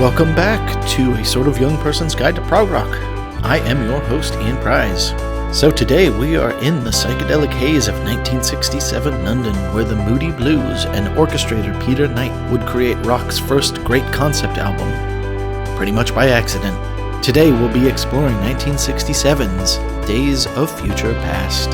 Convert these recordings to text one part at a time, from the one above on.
Welcome back to A Sort of Young Person's Guide to Prog Rock. I am your host, Ian Prize. So today we are in the psychedelic haze of 1967 London, where the Moody Blues and orchestrator Peter Knight would create rock's first great concept album, pretty much by accident. Today we'll be exploring 1967's Days of Future Past.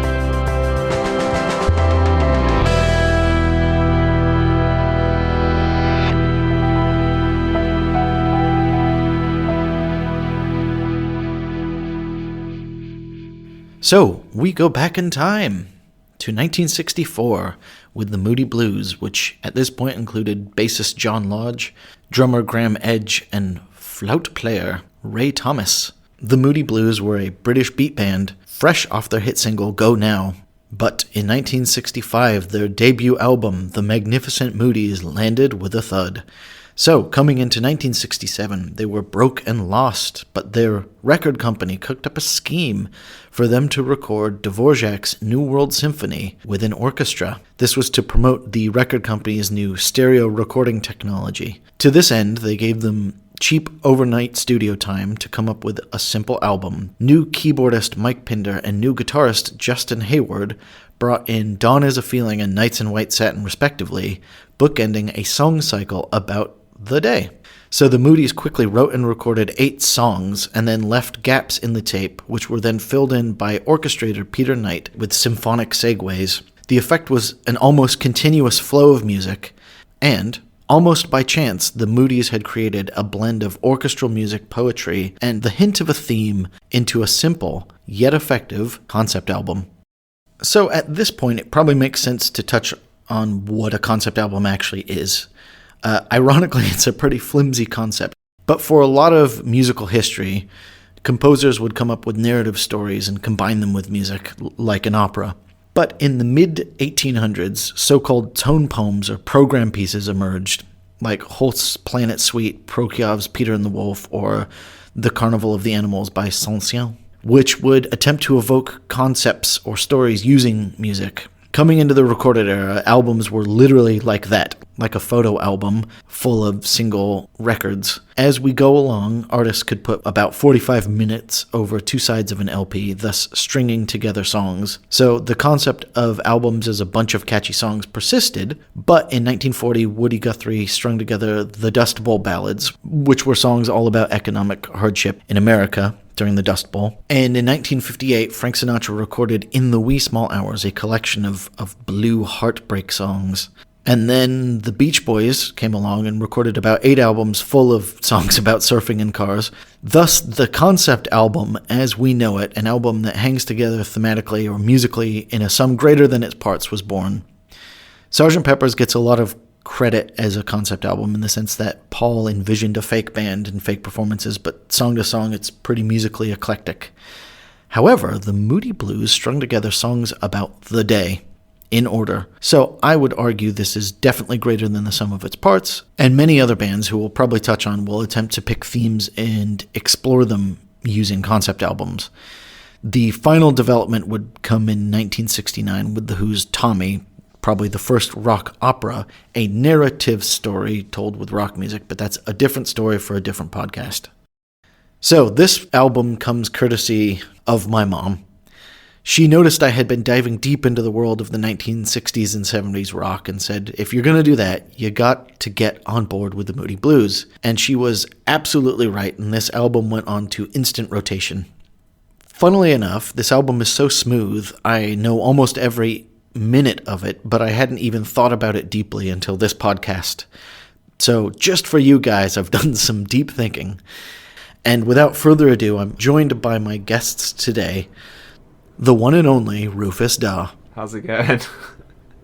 So, we go back in time to 1964 with the Moody Blues, which at this point included bassist John Lodge, drummer Graham Edge, and flute player Ray Thomas. The Moody Blues were a British beat band, fresh off their hit single Go Now. But in 1965, their debut album, The Magnificent Moodies, landed with a thud. So, coming into 1967, they were broke and lost, but their record company cooked up a scheme for them to record Dvorak's New World Symphony with an orchestra. This was to promote the record company's new stereo recording technology. To this end, they gave them cheap overnight studio time to come up with a simple album. New keyboardist Mike Pinder and new guitarist Justin Hayward brought in Dawn Is a Feeling and Nights in White Satin respectively, bookending a song cycle about the day. So the Moodies quickly wrote and recorded 8 songs and then left gaps in the tape, which were then filled in by orchestrator Peter Knight with symphonic segues. The effect was an almost continuous flow of music, and almost by chance, the Moodies had created a blend of orchestral music, poetry, and the hint of a theme into a simple, yet effective, concept album. So at this point, it probably makes sense to touch on what a concept album actually is. Ironically, it's a pretty flimsy concept, but for a lot of musical history, composers would come up with narrative stories and combine them with music, like an opera. But in the mid-1800s, so-called tone poems or program pieces emerged, like Holst's Planet Suite, Prokyov's Peter and the Wolf, or The Carnival of the Animals by Saint-Saëns, which would attempt to evoke concepts or stories using music. Coming into the recorded era, albums were literally like that, like a photo album full of single records. As we go along, artists could put about 45 minutes over 2 sides of an LP, thus stringing together songs. So the concept of albums as a bunch of catchy songs persisted, but in 1940, Woody Guthrie strung together the Dust Bowl Ballads, which were songs all about economic hardship in America during the Dust Bowl. And in 1958, Frank Sinatra recorded In the Wee Small Hours, a collection of blue heartbreak songs. And then the Beach Boys came along and recorded about 8 albums full of songs about surfing and cars. Thus, the concept album, as we know it, an album that hangs together thematically or musically in a sum greater than its parts, was born. Sgt. Pepper's gets a lot of credit as a concept album in the sense that Paul envisioned a fake band and fake performances, but song to song it's pretty musically eclectic. However, the Moody Blues strung together songs about the day, in order. So I would argue this is definitely greater than the sum of its parts, and many other bands who we'll probably touch on will attempt to pick themes and explore them using concept albums. The final development would come in 1969 with The Who's Tommy, probably the first rock opera, a narrative story told with rock music, but that's a different story for a different podcast. So this album comes courtesy of my mom. She noticed I had been diving deep into the world of the 1960s and 70s rock and said, if you're going to do that, you got to get on board with the Moody Blues. And she was absolutely right, and this album went on to instant rotation. Funnily enough, this album is so smooth, I know almost every minute of it, but I hadn't even thought about it deeply until this podcast. So just for you guys, I've done some deep thinking. And without further ado, I'm joined by my guests today, the one and only Rufus Daw. How's it going?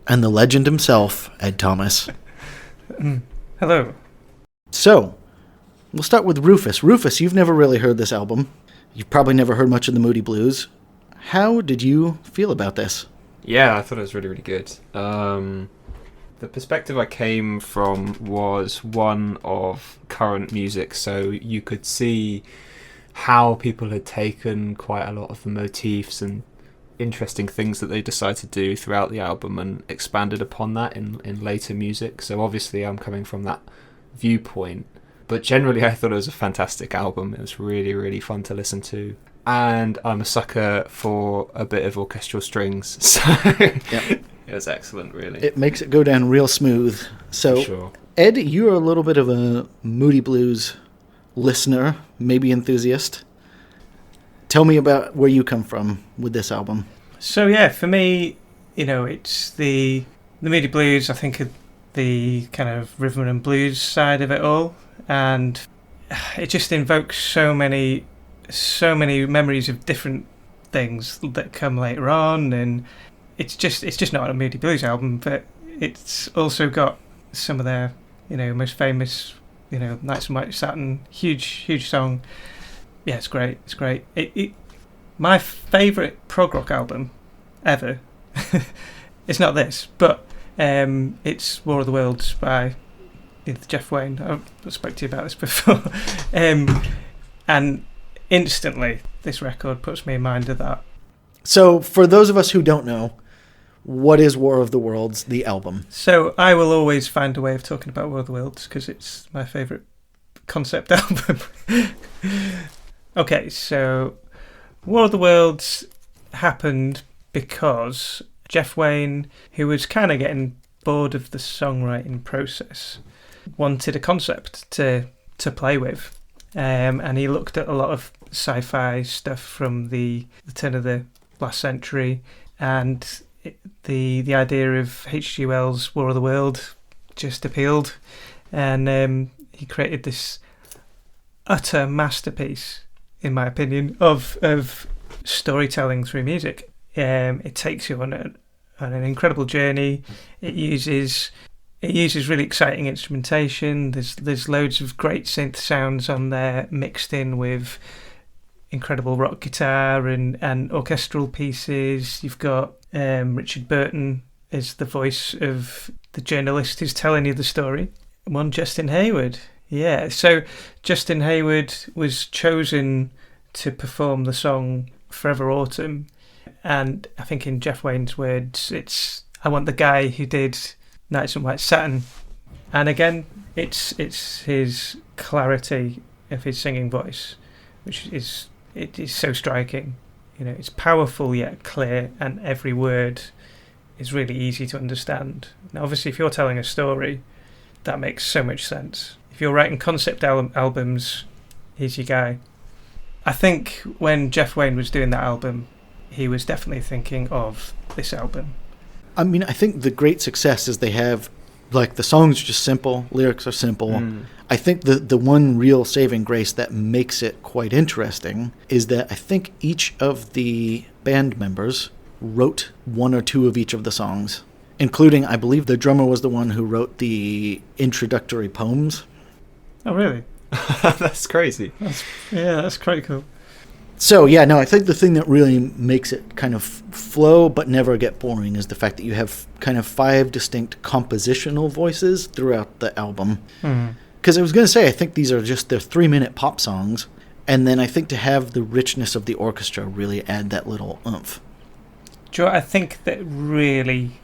And the legend himself, Ed Thomas. Hello. So, we'll start with Rufus. Rufus, you've never really heard this album. You've probably never heard much of the Moody Blues. How did you feel about this? Yeah, I thought it was really, really good. The perspective I came from was one of current music, so you could see how people had taken quite a lot of the motifs and interesting things that they decided to do throughout the album and expanded upon that in later music. So obviously I'm coming from that viewpoint, But generally, I thought it was a fantastic album. It was really, really fun to listen to. And I'm a sucker for a bit of orchestral strings, so it was excellent, really. It makes it go down real smooth. So, Sure. Ed, you're a little bit of a Moody Blues listener, maybe enthusiast. Tell me about where you come from with this album. So yeah, for me, it's the Moody Blues. I think of the kind of rhythm and blues side of it all, and it just invokes so many memories of different things that come later on, and it's just not a Moody Blues album, but it's also got some of their most famous Nights in White Satin, huge song. Yeah, it's great. My favourite prog rock album ever. It's not this, but it's War of the Worlds by Jeff Wayne. I've spoke to you about this before. And instantly, this record puts me in mind of that. So, for those of us who don't know, what is War of the Worlds, the album? So, I will always find a way of talking about War of the Worlds because it's my favourite concept album. Okay, so War of the Worlds happened because Jeff Wayne, who was kind of getting bored of the songwriting process, wanted a concept to play with. And he looked at a lot of sci-fi stuff from the turn of the last century, and the idea of H.G. Wells' War of the World just appealed, and he created this utter masterpiece, in my opinion, of storytelling through music. It takes you on an incredible journey. It uses really exciting instrumentation. There's loads of great synth sounds on there, mixed in with incredible rock guitar and orchestral pieces. You've got Richard Burton as the voice of the journalist who's telling you the story. One Justin Hayward. Yeah, so Justin Hayward was chosen to perform the song Forever Autumn, and I think in Jeff Wayne's words, I want the guy who did Nights in White Satin. And again, it's his clarity of his singing voice, which is so striking. It's powerful yet clear, and every word is really easy to understand. Now, obviously, if you're telling a story, that makes so much sense. If you're writing concept albums, he's your guy. I think when Jeff Wayne was doing that album, he was definitely thinking of this album. I mean, I think the great success is they have, like, the songs are just simple, lyrics are simple. I think the one real saving grace that makes it quite interesting is that I think each of the band members wrote one or two of each of the songs, including, I believe, the drummer was the one who wrote the introductory poems. Oh, really? That's crazy. That's quite cool. So, yeah, no, I think the thing that really makes it kind of flow but never get boring is the fact that you have kind of 5 distinct compositional voices throughout the album. Because I was going to say, I think these are just their 3-minute pop songs, and then I think to have the richness of the orchestra really add that little oomph. Do you know what I think that really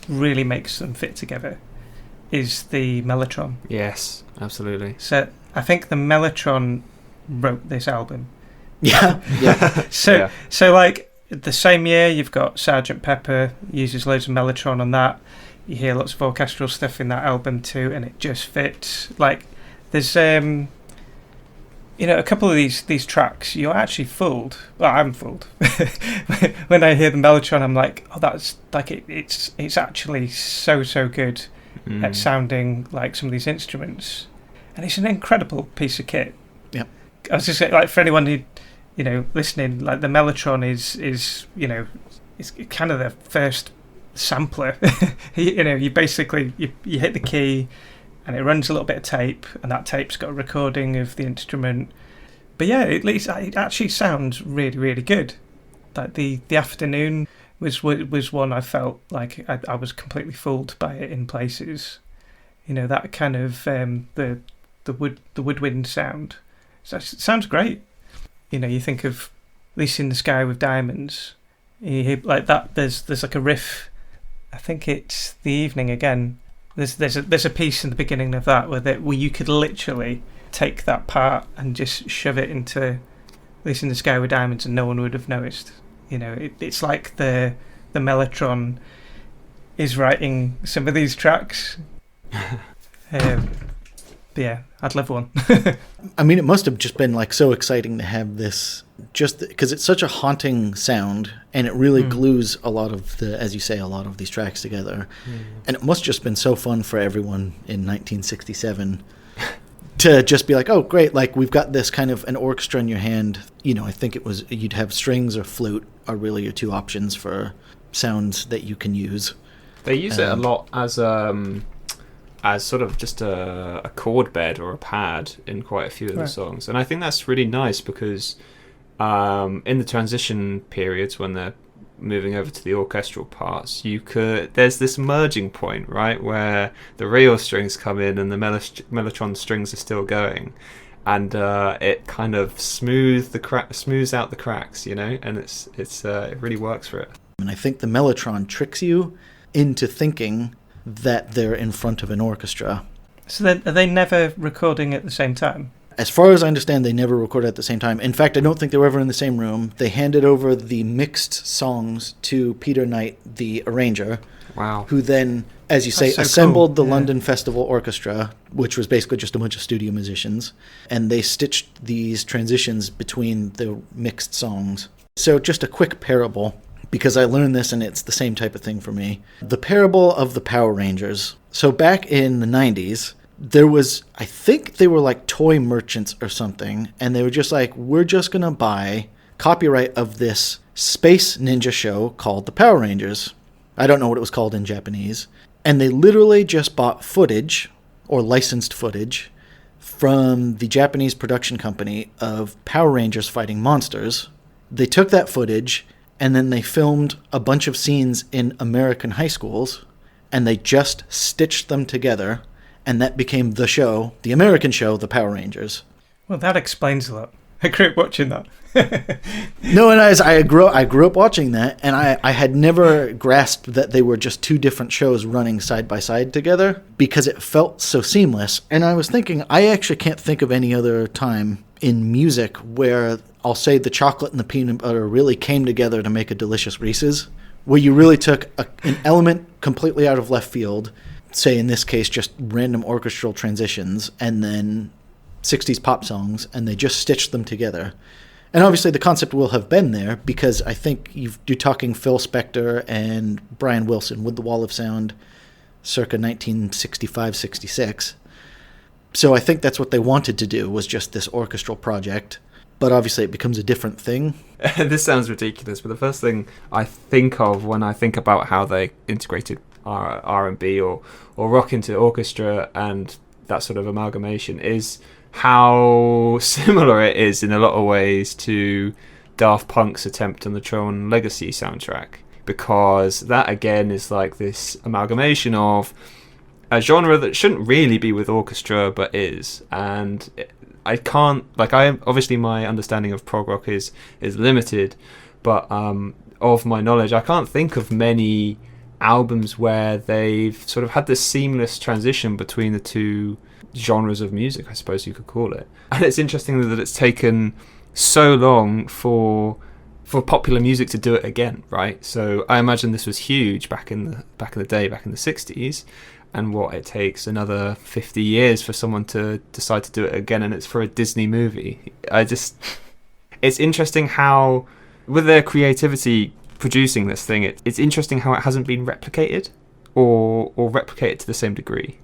makes them fit together is the mellotron. Yes, absolutely. So I think the mellotron wrote this album. Yeah. So like the same year, you've got Sgt. Pepper uses loads of mellotron on that. You hear lots of orchestral stuff in that album too, and it just fits. Like there's a couple of these tracks, you're actually fooled. Well, I'm fooled when I hear the mellotron. I'm like, oh, that's like it's actually so good at sounding like some of these instruments, and it's an incredible piece of kit. Yeah, I was just saying, like, for anyone who listening, like the mellotron is it's kind of the first sampler. You basically you hit the key and it runs a little bit of tape, and that tape's got a recording of the instrument. But yeah, it actually sounds really good. Like the afternoon was one I felt like I was completely fooled by it in places. That kind of the woodwind sound. So it sounds great. You think of Lucy in the Sky with Diamonds. You hear like that. There's like a riff. I think it's The Evening again, There's a piece in the beginning of that where you could literally take that part and just shove it into This in the Sky with Diamonds and no one would have noticed. It's like the Mellotron is writing some of these tracks. Yeah, I'd love one. I mean, it must have just been like so exciting to have this, just because it's such a haunting sound, and it really glues a lot of as you say, a lot of these tracks together. And it must just been so fun for everyone in 1967 to just be like, oh, great, like we've got this kind of an orchestra in your hand. I think it was you'd have strings or flute are really your two options for sounds that you can use. They use it a lot as sort of just a chord bed or a pad in quite a few of the songs. And I think that's really nice because in the transition periods when they're moving over to the orchestral parts, there's this merging point, right, where the real strings come in and the mellotron strings are still going. And it kind of smooths out the cracks, and it really works for it. And I think the mellotron tricks you into thinking that they're in front of an orchestra. So are they never recording at the same time? As far as I understand, they never recorded at the same time. In fact, I don't think they were ever in the same room. They handed over the mixed songs to Peter Knight, the arranger. Wow. Who then, as you say, so assembled cool. the London Festival Orchestra, which was basically just a bunch of studio musicians. And they stitched these transitions between the mixed songs. So just a quick parable, because I learned this and it's the same type of thing for me. The parable of the Power Rangers. So back in the 90s, there was, I think they were like toy merchants or something, and they were just like, we're just going to buy copyright of this space ninja show called the Power Rangers. I don't know what it was called in Japanese. And they literally just bought footage, or licensed footage, from the Japanese production company of Power Rangers fighting monsters. They took that footage, and then they filmed a bunch of scenes in American high schools, and they just stitched them together, and that became the show, the American show, the Power Rangers. Well, that explains a lot. I grew up watching that. No, and I grew up watching that, and I had never grasped that they were just two different shows running side by side together, because it felt so seamless. And I was thinking, I actually can't think of any other time in music where I'll say the chocolate and the peanut butter really came together to make a delicious Reese's, where you really took an element completely out of left field, say in this case just random orchestral transitions, and then 60s pop songs, and they just stitched them together. And obviously the concept will have been there, because I think you're talking Phil Spector and Brian Wilson with The Wall of Sound circa 1965-66. So I think that's what they wanted to do, was just this orchestral project. But obviously it becomes a different thing. This sounds ridiculous, but the first thing I think of when I think about how they integrated R&B or rock into orchestra and that sort of amalgamation is how similar it is in a lot of ways to Daft Punk's attempt on the Tron Legacy soundtrack, because that again is like this amalgamation of a genre that shouldn't really be with orchestra but is. And I obviously my understanding of prog rock is limited, but of my knowledge I can't think of many albums where they've sort of had this seamless transition between the two genres of music, I suppose you could call it. And it's interesting that it's taken so long for popular music to do it again, right? So I imagine this was huge back in the day, back in the 60s, and what it takes another 50 years for someone to decide to do it again, and it's for a Disney movie. It's interesting how, with their creativity producing this thing, it's interesting how it hasn't been replicated or replicated to the same degree.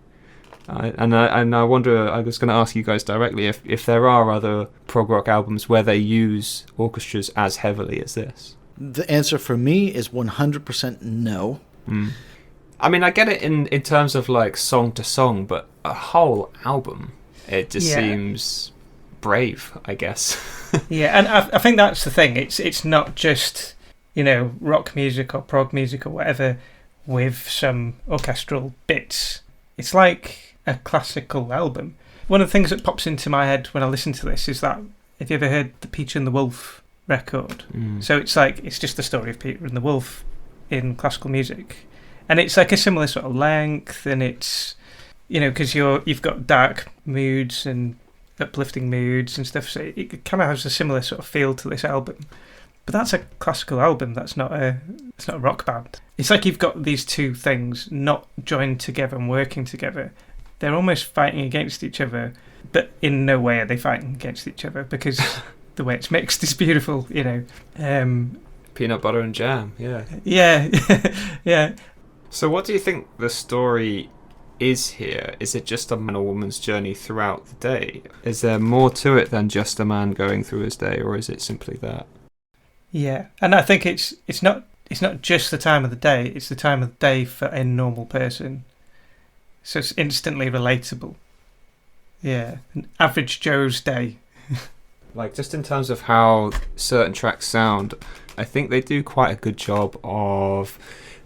And I wonder, I was going to ask you guys directly if there are other prog rock albums where they use orchestras as heavily as this. The answer for me is 100% no. I mean, I get it in terms of like song to song, but a whole album, it just seems brave, I guess. Yeah, and I think that's the thing. It's not just, rock music or prog music or whatever with some orchestral bits. It's like a classical album. One of the things that pops into my head when I listen to this is that, have you ever heard the Peter and the Wolf record? So it's just the story of Peter and the Wolf in classical music. And it's like a similar sort of length, and it's, because you've got dark moods and uplifting moods and stuff, so it kind of has a similar sort of feel to this album. But that's a classical album. It's not a rock band. It's like you've got these two things not joined together and working together. They're almost fighting against each other, but in no way are they fighting against each other, because the way it's mixed is beautiful, Peanut butter and jam, yeah. Yeah, yeah. So what do you think the story is here? Is it just a man or woman's journey throughout the day? Is there more to it than just a man going through his day, or is it simply that? Yeah, and I think it's not just the time of the day, it's the time of the day for a normal person. So it's instantly relatable. Yeah, an average Joe's day. Like, just in terms of how certain tracks sound, I think they do quite a good job of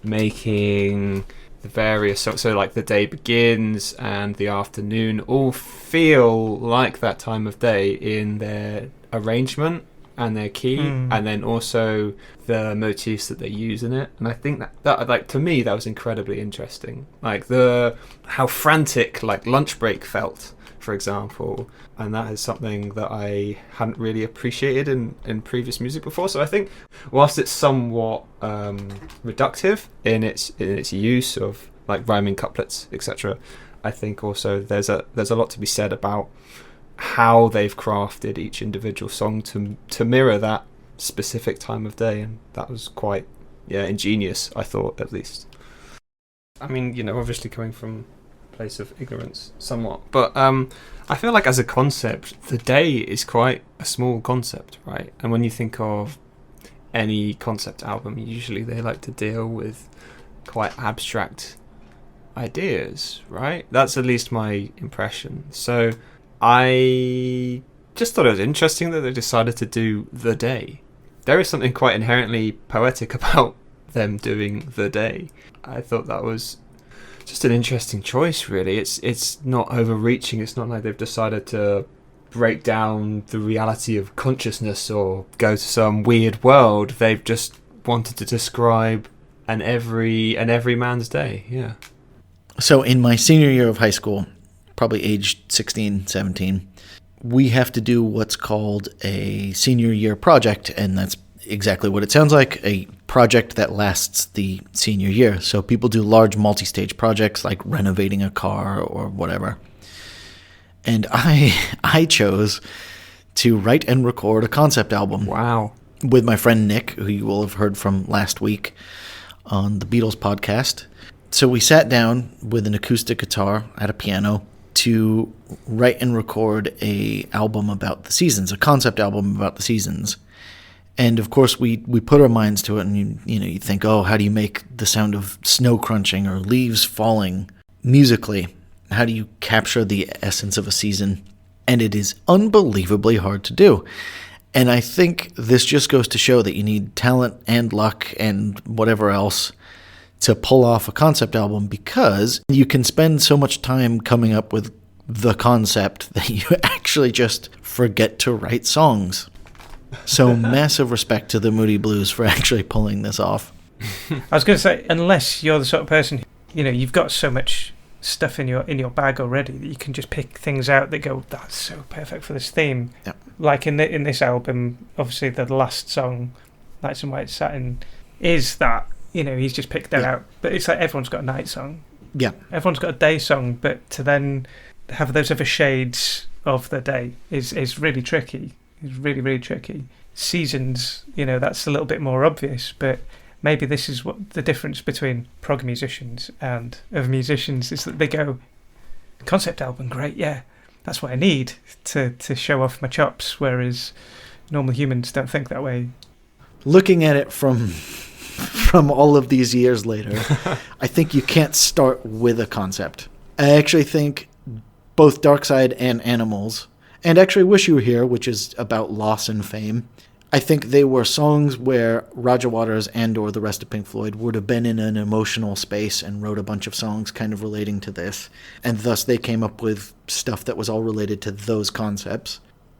making the various songs, so like the day begins and the afternoon, all feel like that time of day in their arrangement and their key, and then also the motifs that they use in it. And I think that like, to me, that was incredibly interesting. Like how frantic like Lunch Break felt, for example, and that is something that I hadn't really appreciated in previous music before. So I think whilst it's somewhat reductive in its use of like rhyming couplets, etc., I think also there's a lot to be said about how they've crafted each individual song to mirror that specific time of day, and that was quite ingenious, I thought, at least. I mean, obviously coming from a place of ignorance somewhat, but I feel like as a concept the day is quite a small concept, right? And when you think of any concept album, usually they like to deal with quite abstract ideas, right? That's at least my impression. So I just thought it was interesting that they decided to do the day. There is something quite inherently poetic about them doing the day. I thought that was just an interesting choice, really. It's not overreaching. It's not like they've decided to break down the reality of consciousness or go to some weird world. They've just wanted to describe an every man's day. Yeah. So in my senior year of high school, probably aged 16, 17, we have to do what's called a senior year project, and that's exactly what it sounds like, a project that lasts the senior year. So people do large multi-stage projects like renovating a car or whatever. And I chose to write and record a concept album. Wow. With my friend Nick, who you will have heard from last week on the Beatles podcast. So we sat down with an acoustic guitar at a piano to write and record a album about the seasons, a concept album about the seasons. And of course we put our minds to it, and you think, oh, how do you make the sound of snow crunching or leaves falling musically? How do you capture the essence of a season? And it is unbelievably hard to do. And I think this just goes to show that you need talent and luck and whatever else to pull off a concept album, because you can spend so much time coming up with the concept that you actually just forget to write songs. So massive respect to the Moody Blues for actually pulling this off. I was going to say, unless you're the sort of person, you've got so much stuff in your bag already that you can just pick things out that go, that's so perfect for this theme. Yeah. Like in this album, obviously the last song, Nights in White Satin, is that. He's just picked that out. But it's like everyone's got a night song. Yeah. Everyone's got a day song, but to then have those other shades of the day is really tricky. It's really, really tricky. Seasons, that's a little bit more obvious, but maybe this is what the difference between prog musicians and other musicians is, that they go, concept album, great, yeah, that's what I need to show off my chops, whereas normal humans don't think that way. Looking at it from all of these years later, I think you can't start with a concept. I actually think both Dark Side and Animals, and actually Wish You Were Here, which is about loss and fame, I think they were songs where Roger Waters and or the rest of Pink Floyd would have been in an emotional space and wrote a bunch of songs kind of relating to this, and thus they came up with stuff that was all related to those concepts.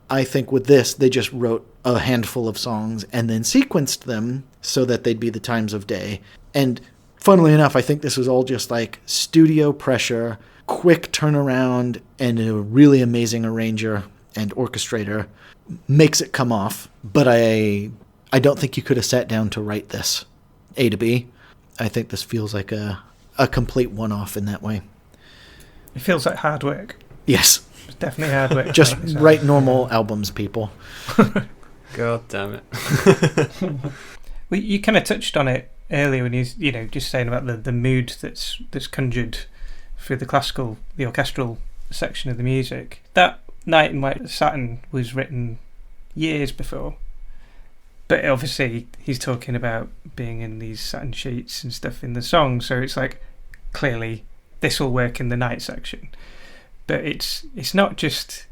I think with this, they just wrote a handful of songs and then sequenced them so that they'd be the times of day. And funnily enough, I think this was all just like studio pressure, quick turnaround, and a really amazing arranger and orchestrator makes it come off. But I don't think you could have sat down to write this A to B. I think this feels like a complete one-off in that way. It feels like hard work. Yes. It's definitely hard work. Just write normal albums, people. God damn it. Well, you kind of touched on it earlier when you know, just saying about the mood that's conjured through the orchestral section of the music. That Night in White Satin was written years before. But obviously he's talking about being in these satin sheets and stuff in the song, so it's like, clearly this will work in the night section. But it's not just,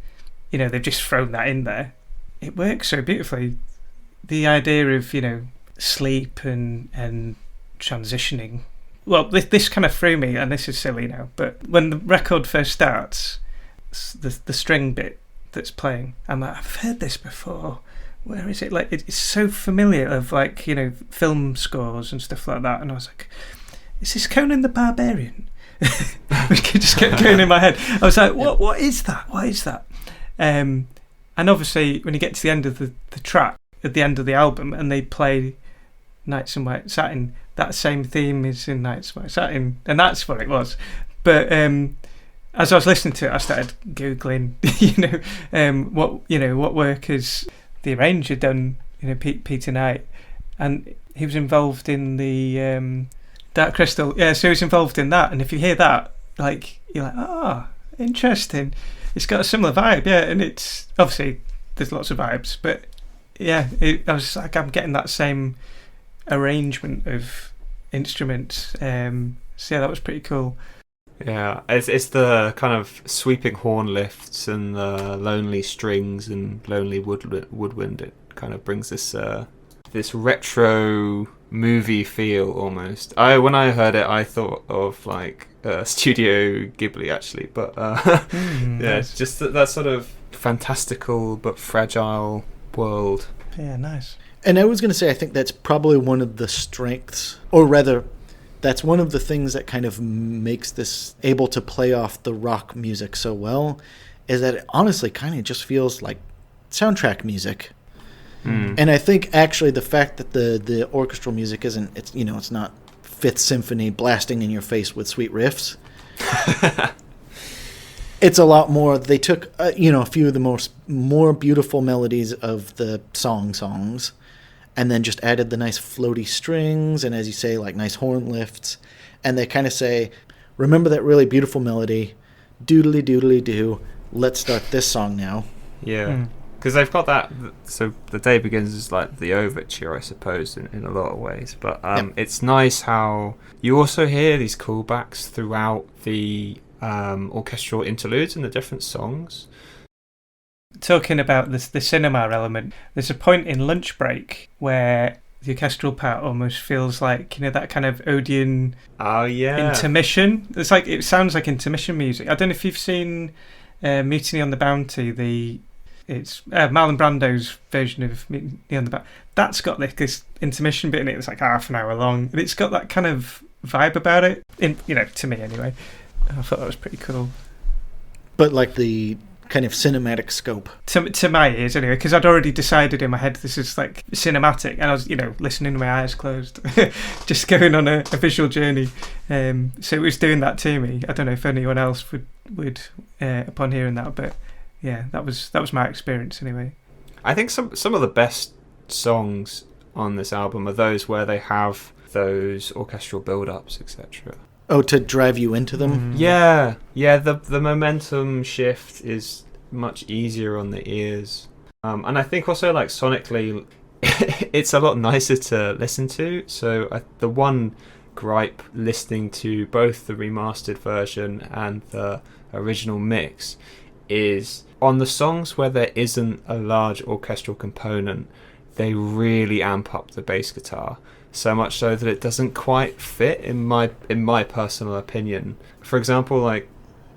you know, they've just thrown that in there. It works so beautifully. The idea of, you know, sleep and transitioning. Well, this kind of threw me, and this is silly now, but when the record first starts, the string bit that's playing, I'm like, I've heard this before. Where is it? Like, it's so familiar of, like, you know, film scores and stuff like that. And I was like, is this Conan the Barbarian? It just kept going in my head. I was like, what is that? What is that? And obviously, when you get to the end of the track, at the end of the album, and they play Nights in White Satin, that same theme is in Nights in White Satin, and that's what it was. But as I was listening to it, I started googling, what work has the arranger done, you know, Peter Knight, and he was involved in the Dark Crystal. Yeah, so he was involved in that, and if you hear that, like, you're like, interesting. It's got a similar vibe, yeah, and it's obviously there's lots of vibes, but yeah, I was like, I'm getting that same arrangement of instruments. So yeah, that was pretty cool. Yeah, it's the kind of sweeping horn lifts and the lonely strings and lonely woodwind. It kind of brings this retro movie feel almost. When I heard it, I thought of like Studio Ghibli actually, but yeah, it's just that sort of fantastical but fragile world. Yeah, nice. And I was going to say, I think that's probably one of the strengths, or rather, that's one of the things that kind of makes this able to play off the rock music so well, is that it honestly kind of just feels like soundtrack music. And I think actually the fact that the orchestral music it's not Fifth Symphony blasting in your face with sweet riffs. It's a lot more. They took a few of the more beautiful melodies of the songs, and then just added the nice floaty strings, and as you say, like nice horn lifts, and they kind of say, remember that really beautiful melody, doodly doodly do, let's start this song now. Yeah, because they've got that, so The Day Begins is like the overture, I suppose, in a lot of ways, but it's nice how you also hear these callbacks throughout the orchestral interludes in the different songs. Talking about the cinema element, there's a point in Lunch Break where the orchestral part almost feels like, you know, that kind of Odeon intermission. It sounds like intermission music. I don't know if you've seen Mutiny on the Bounty. It's Marlon Brando's version of Mutiny on the Bounty. That's got this intermission bit in it. It's like half an hour long, and it's got that kind of vibe about it. To me anyway. I thought that was pretty cool. But like the kind of cinematic scope. To my ears anyway, because I'd already decided in my head this is like cinematic, and I was, listening with my eyes closed, just going on a visual journey. So it was doing that to me. I don't know if anyone else would upon hearing that, but yeah, that was my experience anyway. I think some of the best songs on this album are those where they have those orchestral build-ups, etc. Oh, to drive you into them? Yeah. The momentum shift is much easier on the ears. And I think also, like, sonically, it's a lot nicer to listen to. So the one gripe listening to both the remastered version and the original mix is on the songs where there isn't a large orchestral component, they really amp up the bass guitar. So much so that it doesn't quite fit in my personal opinion. For example, like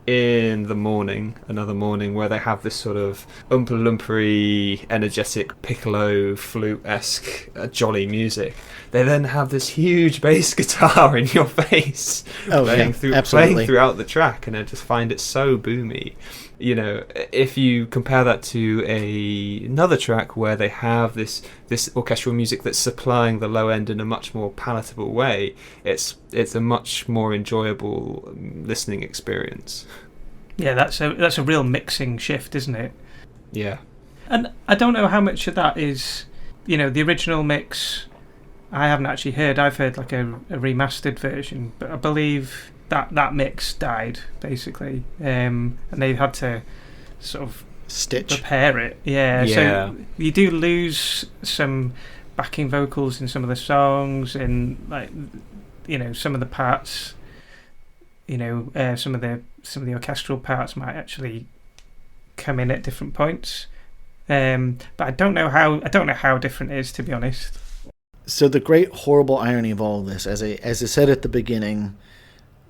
in the morning, another morning, where they have this sort of Oompa Loompa-y, energetic piccolo flute-esque jolly music. They then have this huge bass guitar in your face playing throughout the track, and I just find it so boomy. You know, if you compare that to another track where they have this orchestral music that's supplying the low end in a much more palatable way, it's a much more enjoyable listening experience. Yeah, that's a real mixing shift, isn't it? Yeah. And I don't know how much of that is, you know, the original mix. I haven't actually heard. I've heard like a remastered version, but I believe that mix died basically, and they had to sort of repair it. Yeah. So you do lose some backing vocals in some of the songs, and like, you know, some of the parts. You know, some of the orchestral parts might actually come in at different points, but I don't know how different it is, to be honest. So the great horrible irony of all of this, as I said at the beginning,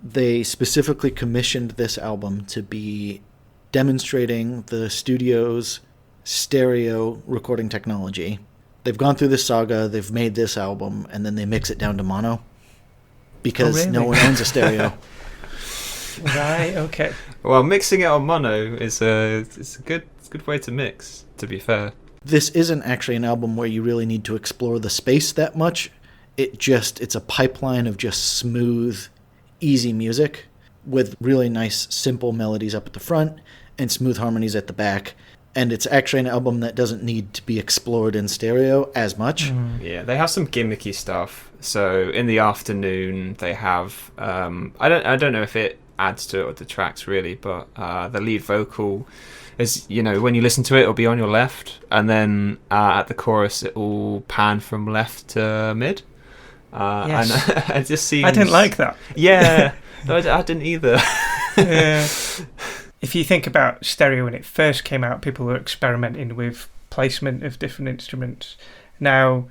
they specifically commissioned this album to be demonstrating the studio's stereo recording technology. They've gone through this saga, they've made this album, and then they mix it down to mono because no one owns a stereo. Right, okay. Well, mixing it on mono is a good way to mix, to be fair. This isn't actually an album where you really need to explore the space that much. It's a pipeline of just smooth, easy music with really nice, simple melodies up at the front and smooth harmonies at the back. And it's actually an album that doesn't need to be explored in stereo as much. Yeah, they have some gimmicky stuff. So in the afternoon, they have I don't know if it adds to it or detracts really, but the lead vocal is, you know, when you listen to it, it'll be on your left, and then at the chorus, it will pan from left to mid. Yes. And it just seems... I didn't like that. Yeah, no, I didn't either. Yeah. If you think about stereo when it first came out, people were experimenting with placement of different instruments. Now,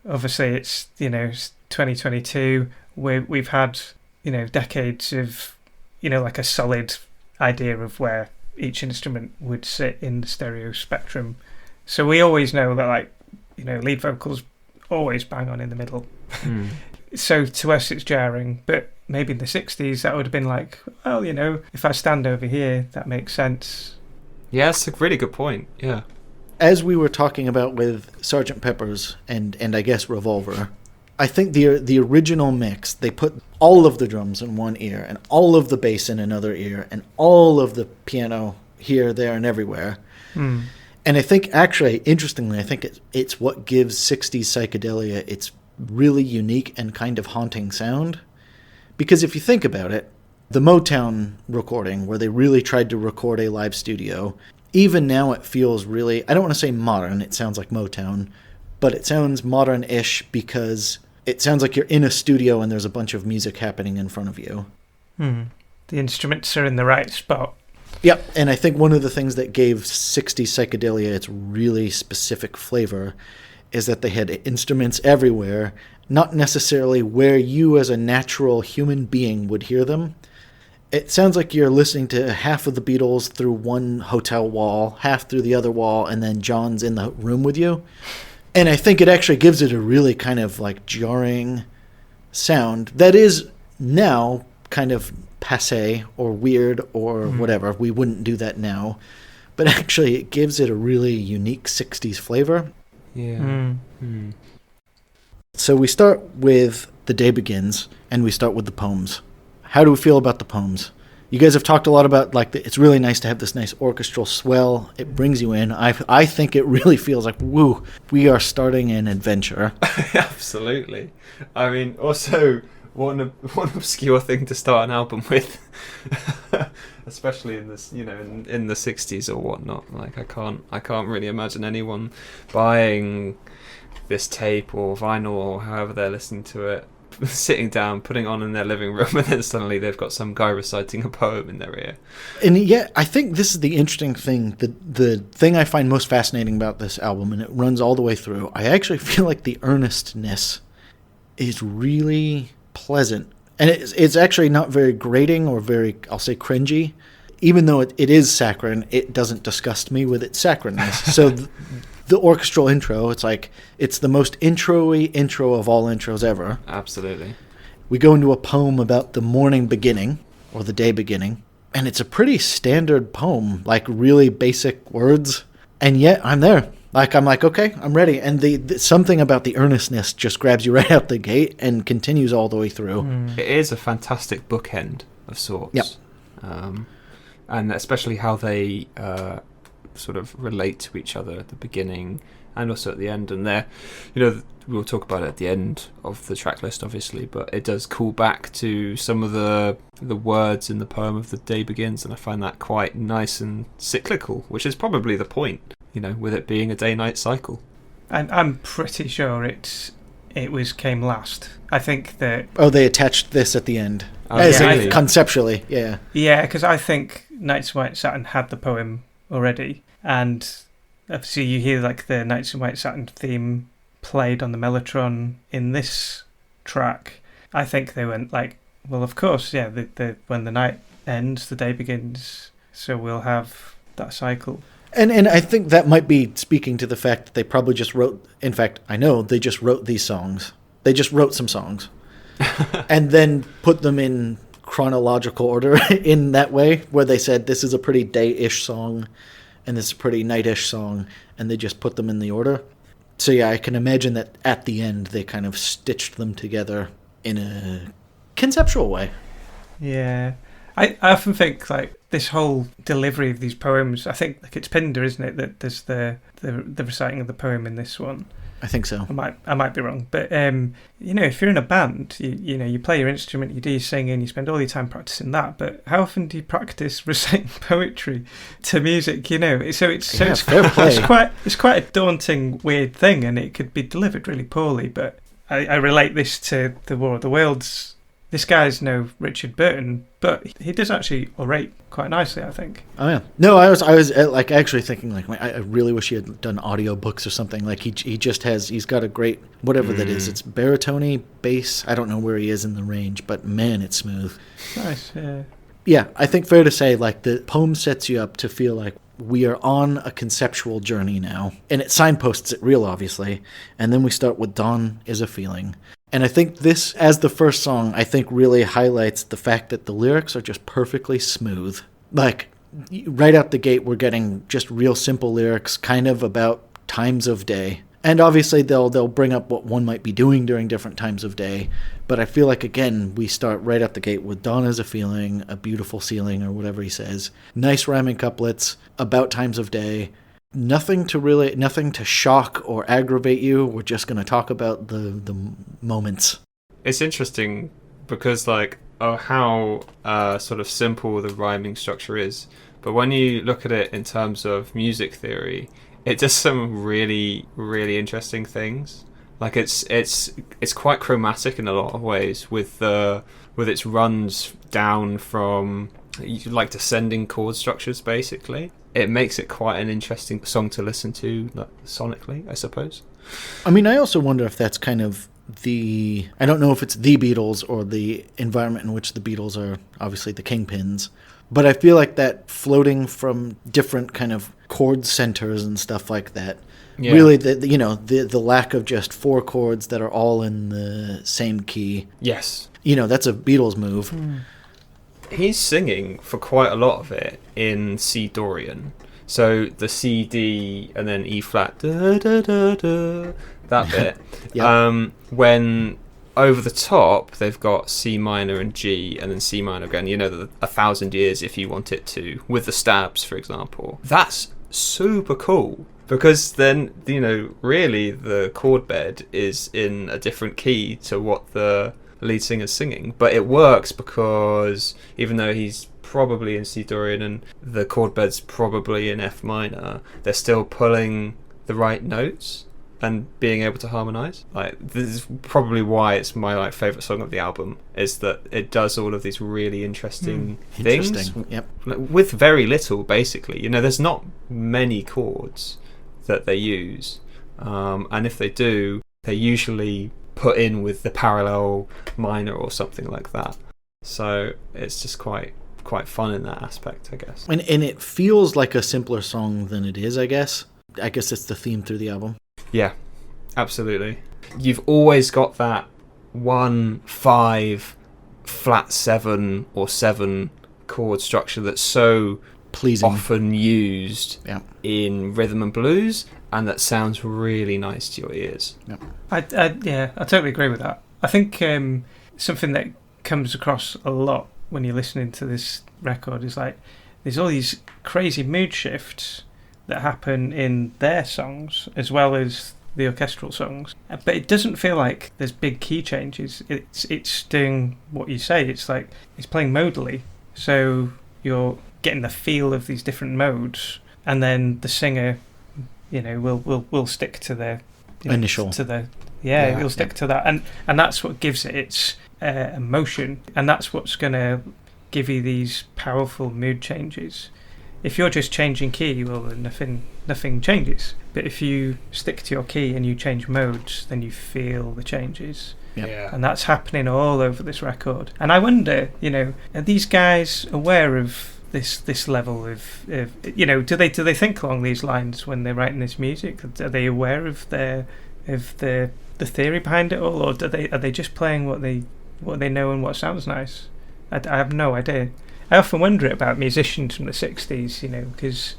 obviously, it's 2022. We've had, you know, decades of, you know, like a solid idea of where each instrument would sit in the stereo spectrum. So we always know that, like, you know, lead vocals always bang on in the middle. So to us it's jarring, but maybe in the 60s that would have been like, well, you know, if I stand over here, that makes sense. Yeah, that's a really good point. Yeah. As we were talking about with Sgt. Pepper's and I guess Revolver, I think the original mix, they put all of the drums in one ear and all of the bass in another ear and all of the piano here, there, and everywhere. And I think, actually, interestingly, I think it's what gives 60s psychedelia its really unique and kind of haunting sound. Because if you think about it, the Motown recording, where they really tried to record a live studio, even now it feels really, I don't want to say modern, it sounds like Motown, but it sounds modern-ish because it sounds like you're in a studio and there's a bunch of music happening in front of you. The instruments are in the right spot. Yep, and I think one of the things that gave 60s psychedelia its really specific flavor is that they had instruments everywhere, not necessarily where you as a natural human being would hear them. It sounds like you're listening to half of the Beatles through one hotel wall, half through the other wall, and then John's in the room with you. And I think it actually gives it a really kind of like jarring sound that is now kind of passé or weird or whatever. We wouldn't do that now. But actually it gives it a really unique 60s flavor. Yeah. So we start with The Day Begins, and we start with the poems. How do we feel about the poems? You guys have talked a lot about, like, it's really nice to have this nice orchestral swell. It brings you in. I think it really feels like, woo, we are starting an adventure. Absolutely. I mean, also, what an obscure thing to start an album with. Especially in this, you know, in the 60s or whatnot. Like, I can't really imagine anyone buying this tape or vinyl or however they're listening to it, sitting down, putting it on in their living room, and then suddenly they've got some guy reciting a poem in their ear. And yet, I think this is the interesting thing. The thing I find most fascinating about this album, and it runs all the way through, I actually feel like the earnestness is really pleasant. And it's actually not very grating or very, I'll say, cringy. even though it is saccharine, it doesn't disgust me with its saccharineness. So the orchestral intro, it's the most intro-y intro of all intros ever. Absolutely. We go into a poem about the morning beginning, or the day beginning, and it's a pretty standard poem, like really basic words, and yet I'm there. I'm like, okay, I'm ready. And the something about the earnestness just grabs you right out the gate and continues all the way through. It is a fantastic bookend of sorts. Yep. And especially how they sort of relate to each other at the beginning and also at the end. And there, we'll talk about it at the end of the track list, obviously, but it does call back to some of the words in the poem of The Day Begins, and I find that quite nice and cyclical, which is probably the point, with it being a day-night cycle. And I'm pretty sure it came last. I think that... Oh, they attached this at the end. Really? Conceptually, yeah. Yeah, because I think Nights in White Satin had the poem already, and obviously you hear the Nights in White Satin theme played on the mellotron in this track. I think they went well, of course, yeah, when the night ends, the day begins, so we'll have that cycle. And I think that might be speaking to the fact that they probably just wrote... In fact, I know they just wrote these songs. They just wrote some songs and then put them in chronological order in that way, where they said this is a pretty day-ish song and this is a pretty night-ish song, and they just put them in the order. So yeah, I can imagine that at the end they kind of stitched them together in a conceptual way. Yeah. I often think this whole delivery of these poems, I think it's Pinder, isn't it, that there's the reciting of the poem in this one. I think so. I might be wrong, but if you're in a band, you play your instrument, you do your singing, you spend all your time practicing that. But how often do you practice reciting poetry to music? It's quite a daunting, weird thing, and it could be delivered really poorly. But I relate this to the War of the Worlds. This guy's no Richard Burton, but he does actually orate quite nicely, I think. Oh yeah. No, I was actually thinking I really wish he had done audiobooks or something. He's got a great whatever that is. It's baritone, bass. I don't know where he is in the range, but man, it's smooth. Nice. Yeah. Yeah, I think fair to say the poem sets you up to feel like we are on a conceptual journey now, and it signposts it real obviously, and then we start with Dawn is a Feeling. And I think this, as the first song, really highlights the fact that the lyrics are just perfectly smooth. Right out the gate, we're getting just real simple lyrics, kind of about times of day. And obviously, they'll bring up what one might be doing during different times of day. But I feel like, again, we start right out the gate with Dawn is a Feeling, a beautiful ceiling, or whatever he says. Nice rhyming couplets about times of day. Nothing to shock or aggravate you. We're just going to talk about the moments. It's interesting because how sort of simple the rhyming structure is, but when you look at it in terms of music theory, it does some really, really interesting things. It's quite chromatic in a lot of ways with its runs down from descending chord structures basically. It makes it quite an interesting song to listen to sonically, I suppose. I mean, I also wonder if that's kind of I don't know if it's the Beatles or the environment in which the Beatles are obviously the kingpins, but I feel like that floating from different kind of chord centers and stuff like that. Yeah. Really, the lack of just four chords that are all in the same key. Yes. That's a Beatles move. He's singing for quite a lot of it in C Dorian. So the C, D, and then E flat, da, da, da, da, that bit. Yep. When over the top, they've got C minor and G, and then C minor again, 1,000 years if you want it to, with the stabs, for example. That's super cool. Because then, really the chord bed is in a different key to what the lead singer's singing, but it works because even though he's probably in C Dorian and the chord bed's probably in F minor, they're still pulling the right notes and being able to harmonize. This is probably why it's my favorite song of the album, is that it does all of these really interesting things. Yep. With very little, basically. There's not many chords that they use, and if they do, they're usually put in with the parallel minor or something like that. So it's just quite quite fun in that aspect, I guess. And it feels like a simpler song than it is, I guess. I guess it's the theme through the album. Yeah, absolutely. You've always got that 1-5 flat 7 or 7 chord structure that's so pleasing, often used in rhythm and blues, and that sounds really nice to your ears. I totally agree with that. I think something that comes across a lot when you're listening to this record is like there's all these crazy mood shifts that happen in their songs as well as the orchestral songs, but it doesn't feel like there's big key changes. It's doing what you say. It's like it's playing modally, so you're getting the feel of these different modes, and then the singer, will stick to the initial to the he'll stick to that, and that's what gives it its emotion, and that's what's going to give you these powerful mood changes. If you're just changing key, well, then nothing changes. But if you stick to your key and you change modes, then you feel the changes. Yeah. And that's happening all over this record. And I wonder, are these guys aware of this level of do they think along these lines when they're writing this music? Are they aware of the theory behind it all, or are they just playing what they know and what sounds nice? I have no idea. I often wonder about musicians from the 60s, because,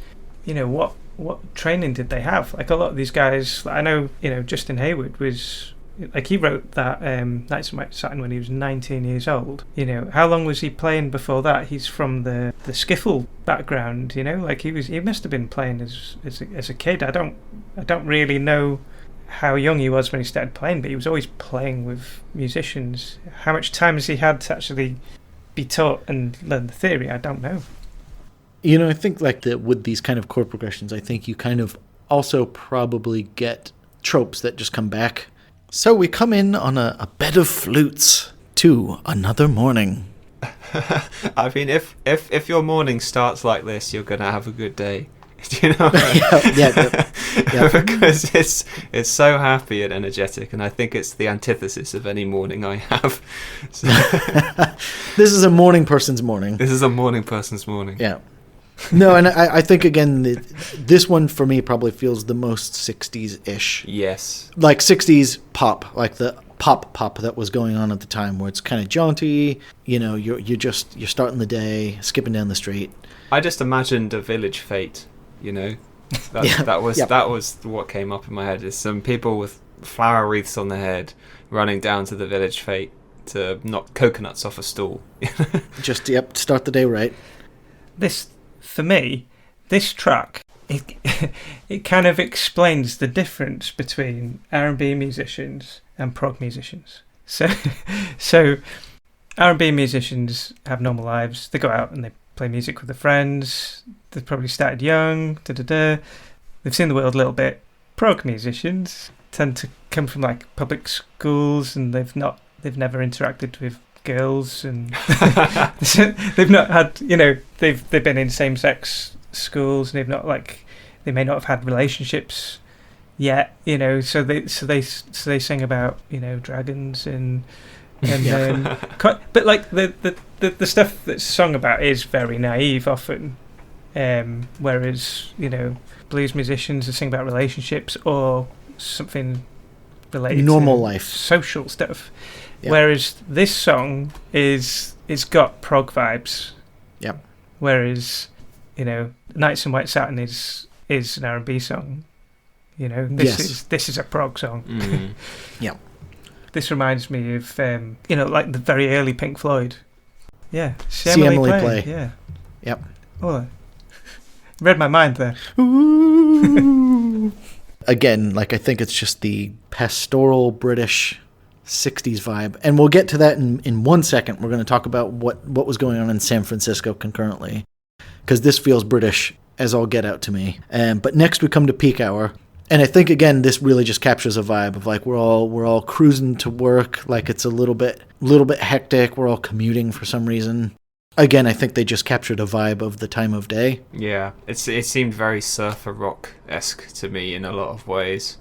what training did they have? Like a lot of these guys, I know, Justin Hayward was, like he wrote that Nights in White Satin when he was 19 years old. How long was he playing before that? He's from the skiffle background, like he must have been playing as a kid. I don't really know how young he was when he started playing, but he was always playing with musicians. How much time has he had to actually be taught and learn the theory? I don't know. I think like that with these kind of chord progressions, I think you kind of also probably get tropes that just come back. So we come in on a bed of flutes to another morning. I mean, if your morning starts like this, you're gonna have a good day. Do you know? yeah. Because it's so happy and energetic, and I think it's the antithesis of any morning I have. So this is a morning person's morning. This is a morning person's morning. Yeah. No, and I think again, this one for me probably feels the most 60s-ish. Yes. Like 60s pop, like the pop that was going on at the time, where it's kind of jaunty. You're starting the day, skipping down the street. I just imagined a village fete. That was what came up in my head. Is some people with flower wreaths on their head running down to the village fete to knock coconuts off a stool. Just start the day right. For me, this track, it kind of explains the difference between R&B musicians and prog musicians. So R&B musicians have normal lives. They go out and they play music with their friends. They've probably started young. They've seen the world a little bit. Prog musicians tend to come from like public schools, and they've never interacted with girls, and they've not had, they've been in same-sex schools, and they may not have had relationships yet, so they sing about dragons and but like the stuff that's sung about is very naive often, whereas blues musicians are sing about relationships or something related normal to life, social stuff. Yep. Whereas this song it's got prog vibes. Yep. Whereas Nights in White Satin is an R&B song. This is a prog song. Mm. Yeah. This reminds me of like the very early Pink Floyd. Yeah. See Emily Play. Yeah. Yep. Oh, read my mind there. Ooh. Again, I think it's just the pastoral British 60s vibe, and we'll get to that in 1 second. We're going to talk about what was going on in San Francisco concurrently, because this feels British as all get out to me. But next we come to Peak Hour, and I think again this really just captures a vibe of like we're all cruising to work, like it's a little bit hectic. We're all commuting for some reason. Again, I think they just captured a vibe of the time of day. Yeah, it seemed very surfer rock-esque to me in a lot of ways.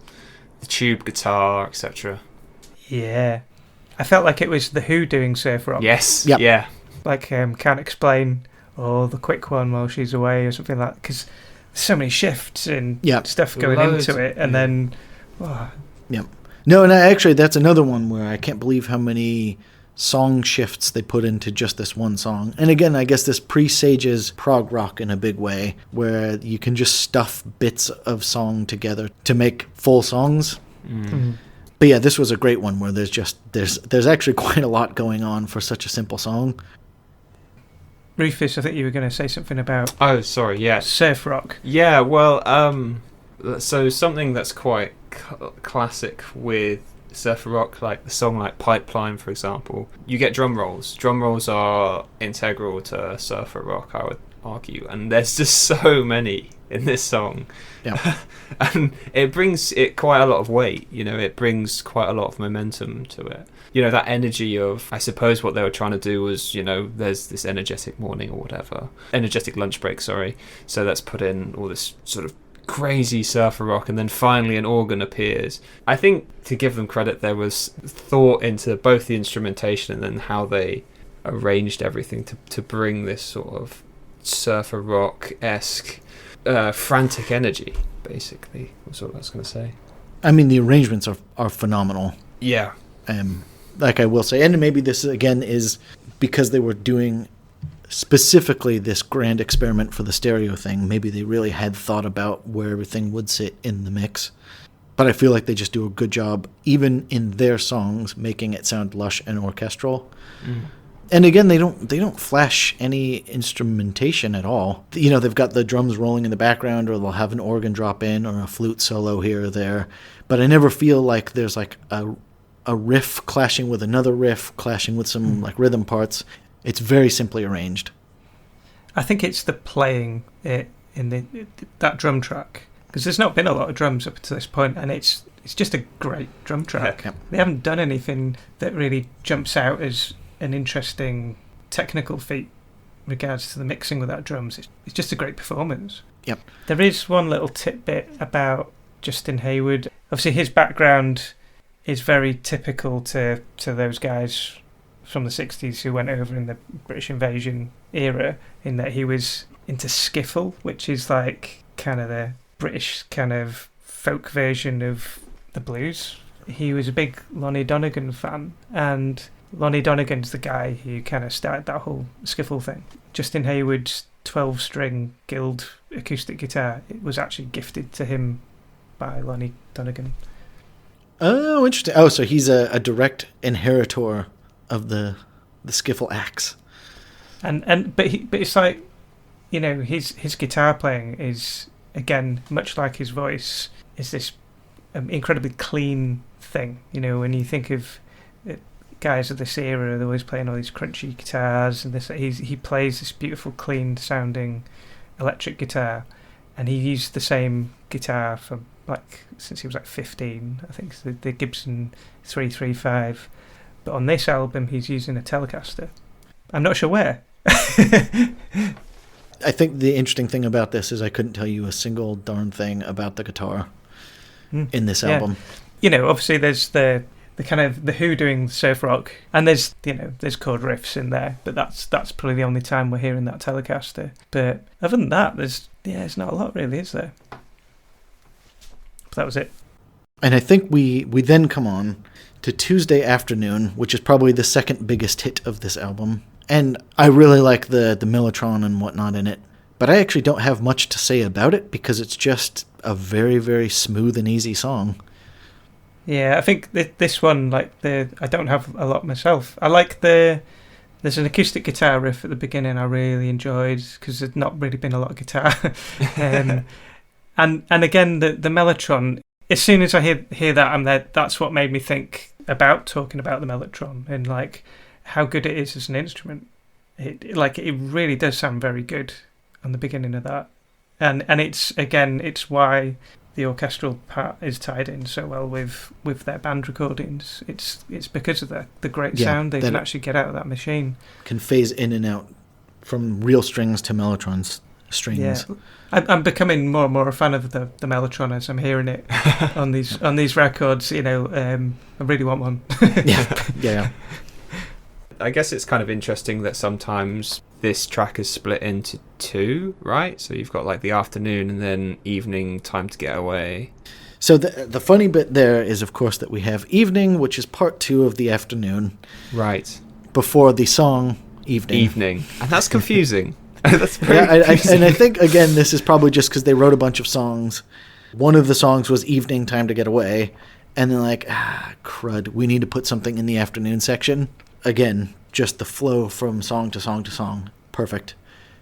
The tube guitar, etc. Yeah. I felt like it was The Who doing surf rock. Yes, yep. Yeah. Like Can't Explain or the quick one while she's away or something like that, because there's so many shifts and Yeah. stuff going Loads. into it, and then No, and actually, that's another one where I can't believe how many song shifts they put into just this one song. And again, I guess this presages prog rock in a big way, where you can just stuff bits of song together to make full songs. But yeah, this was a great one where there's actually quite a lot going on for such a simple song. Rufus, I think you were going to say something about Oh, sorry, yes. surf rock. Yeah, well, so something that's quite classic with surfer rock, like the song like Pipeline, for example, you get drum rolls. Drum rolls are integral to surfer rock, I would argue, and there's just so many in this song. Yeah. And it brings it quite a lot of weight, it brings quite a lot of momentum to it. That energy of, I suppose what they were trying to do was, there's this energetic morning or whatever, energetic lunch break, sorry. So let's put in all this sort of crazy surfer rock, and then finally an organ appears. I think, to give them credit, there was thought into both the instrumentation and then how they arranged everything to bring this sort of surfer rock-esque frantic energy, basically. That's what I was going to say. I mean, the arrangements are phenomenal. Yeah. Like I will say, and maybe this again is because they were doing specifically this grand experiment for the stereo thing. Maybe they really had thought about where everything would sit in the mix. But I feel like they just do a good job, even in their songs, making it sound lush and orchestral. And again, they don't flash any instrumentation at all. They've got the drums rolling in the background, or they'll have an organ drop in, or a flute solo here or there. But I never feel like there's like a riff clashing with another riff, clashing with some like rhythm parts. It's very simply arranged. I think it's the playing in that drum track, because there's not been a lot of drums up to this point, and it's just a great drum track. Yeah. They haven't done anything that really jumps out as an interesting technical feat in regards to the mixing without drums. It's just a great performance. Yep. There is one little tidbit about Justin Hayward. Obviously, his background is very typical to those guys from the 60s who went over in the British invasion era, in that he was into skiffle, which is like kind of the British kind of folk version of the blues. He was a big Lonnie Donegan fan, and Lonnie Donegan's the guy who kind of started that whole skiffle thing. Justin Hayward's 12-string Guild acoustic guitar, it was actually gifted to him by Lonnie Donegan. Oh, interesting. Oh, so he's a direct inheritor of the skiffle axe. But it's like, his guitar playing is, again, much like his voice, is this incredibly clean thing. When you think of guys of this era, they're always playing all these crunchy guitars, and he plays this beautiful, clean sounding electric guitar, and he used the same guitar for since he was 15. I think it's the Gibson 335. But on this album, he's using a Telecaster. I'm not sure where. I think the interesting thing about this is I couldn't tell you a single darn thing about the guitar in this album. Obviously there's the kind of the Who doing surf rock, and there's chord riffs in there, but that's probably the only time we're hearing that Telecaster. But other than that, there's not a lot really, is there? But that was it. And I think we then come on to Tuesday Afternoon, which is probably the second biggest hit of this album. And I really like the Mellotron and whatnot in it. But I actually don't have much to say about it, because it's just a very, very smooth and easy song. Yeah, I think this one, I don't have a lot myself. I like there's an acoustic guitar riff at the beginning I really enjoyed, because there's not really been a lot of guitar. And again, the Mellotron, as soon as I hear that, I'm there. That's what made me think about talking about the Mellotron and how good it is as an instrument. It really does sound very good on the beginning of that, and it's why the orchestral part is tied in so well with their band recordings. It's because of the great sound they can actually get out of that machine. Can phase in and out from real strings to Mellotron's strings. Yeah. I'm becoming more and more a fan of the Mellotron as I'm hearing it on these records. I really want one. Yeah. I guess it's kind of interesting that sometimes this track is split into two, right? So you've got like the afternoon and then evening, time to get away. So the funny bit there is, of course, that we have evening, which is part 2 of the afternoon. Right. Before the song evening. Evening. And that's confusing. That's very yeah, confusing. and I think, again, this is probably just because they wrote a bunch of songs. One of the songs was evening, time to get away. And they're like, crud, we need to put something in the afternoon section. Again, just the flow from song to song to song. Perfect.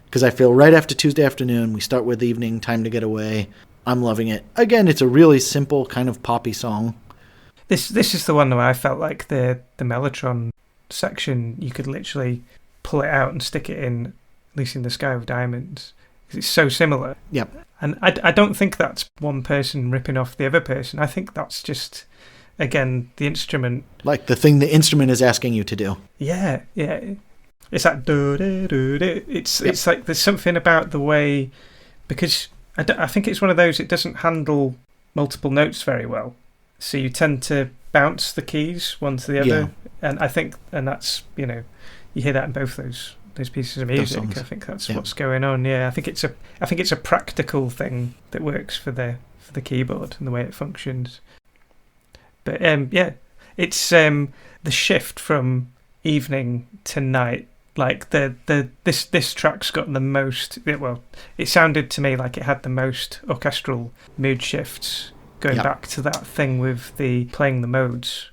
Because I feel right after Tuesday afternoon, we start with evening, time to get away. I'm loving it. Again, it's a really simple kind of poppy song. This is the one where I felt like the Mellotron section, you could literally pull it out and stick it in, at least in the Sky of Diamonds, because it's so similar. Yep. And I don't think that's one person ripping off the other person. I think that's just, again, the instrument. Like the thing the instrument is asking you to do. Yeah. It's like it's like there's something about the way, because I think it's one of those, it doesn't handle multiple notes very well. So you tend to bounce the keys one to the other. Yeah. And I think, and that's, you hear that in both those pieces of music. songs. I think that's what's going on. Yeah, I think it's a practical thing that works for the keyboard and the way it functions. But it's the shift from evening to night. Like this track's got the most. Well, it sounded to me like it had the most orchestral mood shifts. Going back to that thing with the playing the modes,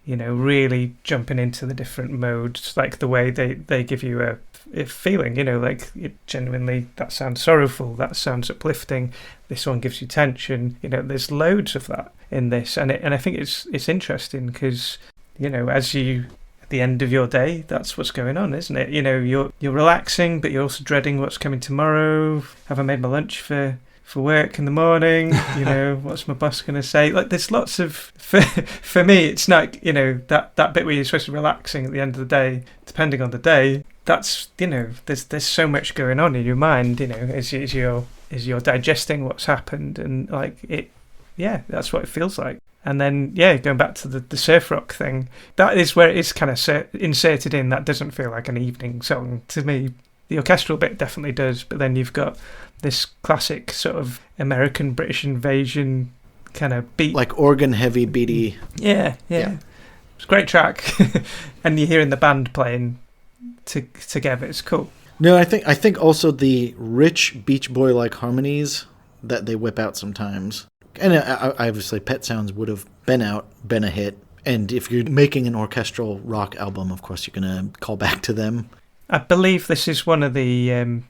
really jumping into the different modes, like the way they give you a feeling, like it genuinely, that sounds sorrowful, that sounds uplifting, this one gives you tension, there's loads of that in this, and I think it's interesting because, as you at the end of your day, that's what's going on, isn't it? You're relaxing, but you're also dreading what's coming tomorrow. Have I made my lunch for work in the morning? What's my boss going to say? Like, there's lots of, for me, it's like, that bit where you're supposed to be relaxing at the end of the day, depending on the day, that's, there's so much going on in your mind, as you're digesting what's happened, and that's what it feels like. And then, going back to the surf rock thing, that is where it is kind of inserted in. That doesn't feel like an evening song to me. The orchestral bit definitely does, but then you've got this classic sort of American British invasion kind of beat, like organ heavy beaty. Yeah. It's a great track, and you're hearing the band playing together. It's cool. No, I think also the rich Beach Boy like harmonies that they whip out sometimes, and obviously Pet Sounds would have been a hit. And if you're making an orchestral rock album, of course you're gonna call back to them. I believe this is one of the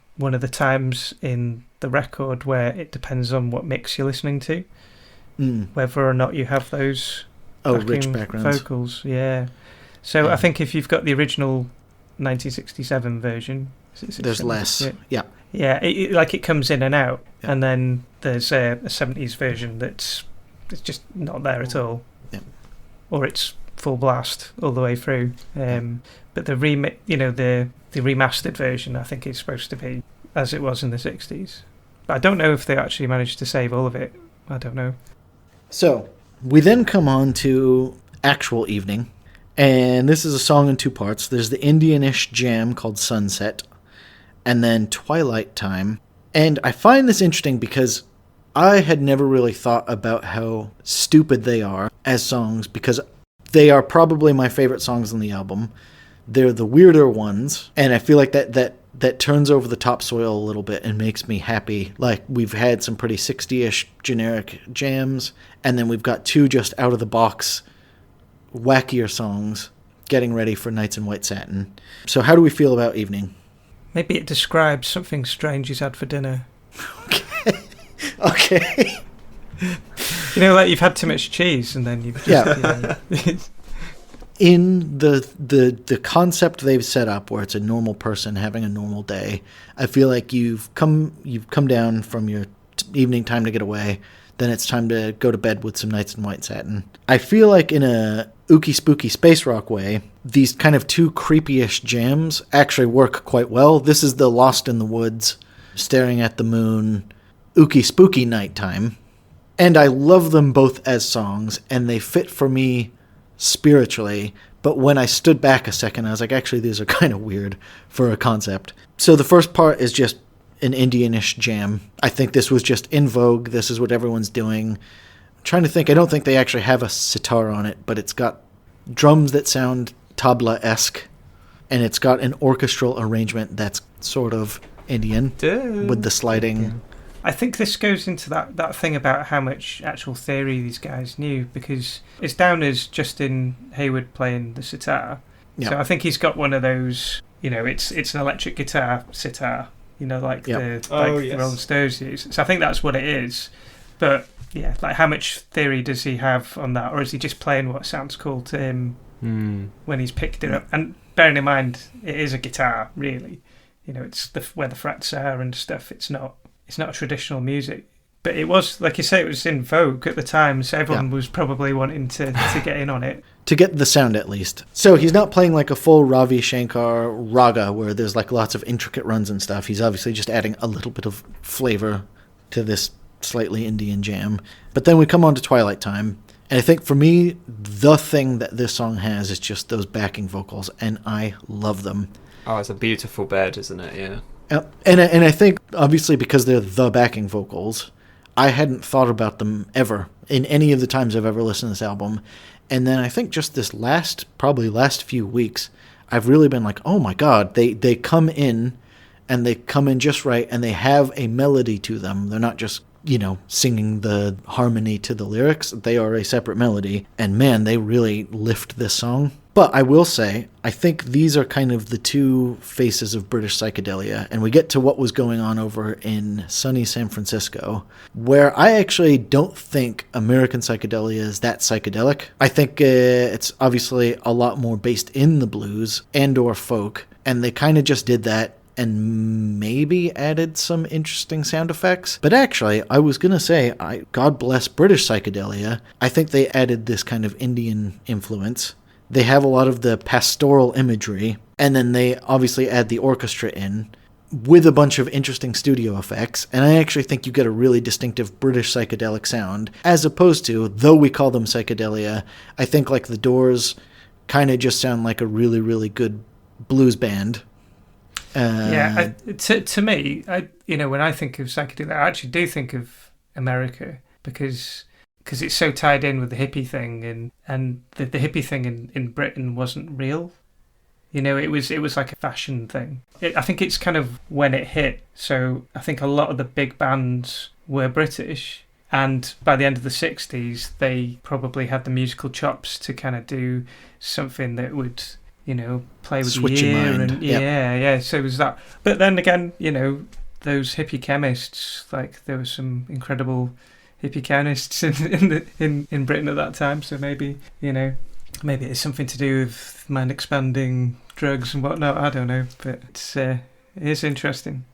times in the record where it depends on what mix you're listening to, whether or not you have those rich backgrounds vocals. Yeah. So I think if you've got the original 1967 version, there's less. Yeah. Yeah, it comes in and out, and then there's a 70s version it's just not there at all, or it's full blast all the way through. But the the remastered version, I think, is supposed to be as it was in the 60s. But I don't know if they actually managed to save all of it. I don't know. So we then come on to Actual Evening, and this is a song in 2 parts. There's the Indian-ish jam called Sunset, and then Twilight Time. And I find this interesting because I had never really thought about how stupid they are as songs, because they are probably my favorite songs on the album. They're the weirder ones, and I feel like that turns over the topsoil a little bit and makes me happy. Like, we've had some pretty 60-ish generic jams, and then we've got 2 just out-of-the-box wackier songs getting ready for Nights in White Satin. So how do we feel about Evening? Maybe it describes something strange he's had for dinner. Okay. Like you've had too much cheese and then you've just... In the concept they've set up, where it's a normal person having a normal day, I feel like you've come down from your evening time to get away, then it's time to go to bed with some Nights in White Satin. I feel like in a ooky spooky space rock way, these kind of 2 creepy-ish jams actually work quite well. This is the Lost in the Woods, staring at the moon, ooky spooky nighttime, and I love them both as songs, and they fit for me spiritually, But when I stood back a second, I was like, actually, these are kind of weird for a concept. So the first part is just an Indianish jam. I think this was just in vogue. This is what everyone's doing. I'm trying to think. I don't think they actually have a sitar on it, but it's got drums that sound tabla-esque, and it's got an orchestral arrangement that's sort of Indian with the sliding. I think this goes into that thing about how much actual theory these guys knew, because it's down as Justin Hayward playing the sitar. Yeah. So I think he's got one of those, it's an electric guitar sitar, like the Rolling Stones use. So I think that's what it is. But yeah, like how much theory does he have on that, or is he just playing what sounds cool to him when he's picked it up? And bearing in mind, it is a guitar, really. It's where the frets are and stuff. It's not traditional music, but it was, like you say, it was in vogue at the time, so everyone was probably wanting to get in on it. To get the sound, at least. So he's not playing like a full Ravi Shankar raga where there's like lots of intricate runs and stuff. He's obviously just adding a little bit of flavor to this slightly Indian jam. But then we come on to Twilight Time, and I think for me, the thing that this song has is just those backing vocals, and I love them. Oh, it's a beautiful bed, isn't it? Yeah. And I think, obviously, because they're the backing vocals, I hadn't thought about them ever in any of the times I've ever listened to this album. And then I think just this last few weeks, I've really been like, oh my God, they come in, and they come in just right, and they have a melody to them. They're not just, singing the harmony to the lyrics. They are a separate melody. And man, they really lift this song. But I will say, I think these are kind of the two faces of British psychedelia, and we get to what was going on over in sunny San Francisco, where I actually don't think American psychedelia is that psychedelic. I think it's obviously a lot more based in the blues and or folk, and they kind of just did that and maybe added some interesting sound effects. But actually, I was going to say, God bless British psychedelia. I think they added this kind of Indian influence. They have a lot of the pastoral imagery, and then they obviously add the orchestra in with a bunch of interesting studio effects, and I actually think you get a really distinctive British psychedelic sound, as opposed to, though we call them psychedelia, I think like the Doors kind of just sound like a really, really good blues band. To me, when I think of psychedelia, I actually do think of America, because it's so tied in with the hippie thing, and the hippie thing in Britain wasn't real. It was like a fashion thing. I think it's kind of when it hit. So I think a lot of the big bands were British, and by the end of the 60s, they probably had the musical chops to kind of do something that would, play with switch the ear. your mind. And so it was that. But then again, those hippie chemists, like there were some incredible hippie chemists in Britain at that time, so maybe it's something to do with mind expanding drugs and whatnot. I don't know, but it is interesting.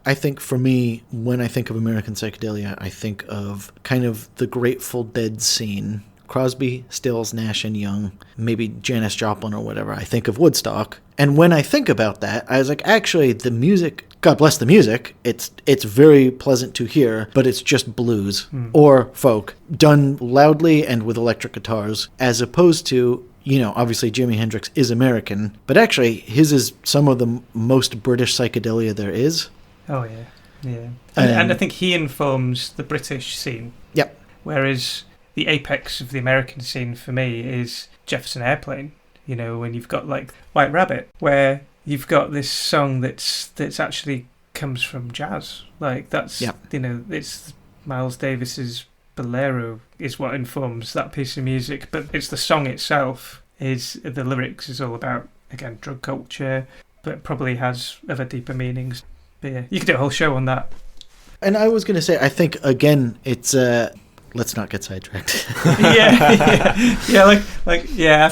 I think for me, when I think of American psychedelia, I think of kind of the Grateful Dead scene. Crosby, Stills, Nash and Young, maybe Janis Joplin or whatever. I think of Woodstock. And when I think about that, I was like, actually, the music, God bless the music, it's very pleasant to hear, but it's just blues or folk done loudly and with electric guitars, as opposed to, obviously Jimi Hendrix is American, but actually his is some of the most British psychedelia there is. Oh, yeah. And I think he informs the British scene. Yep. Whereas the apex of the American scene for me is Jefferson Airplane. When you've got like White Rabbit, where you've got this song that's actually comes from jazz. Like that's it's Miles Davis's Bolero is what informs that piece of music, but it's the song itself. Is the lyrics is all about, again, drug culture, but probably has other deeper meanings. But yeah, you could do a whole show on that. And I was going to say, I think again, it's let's not get sidetracked. I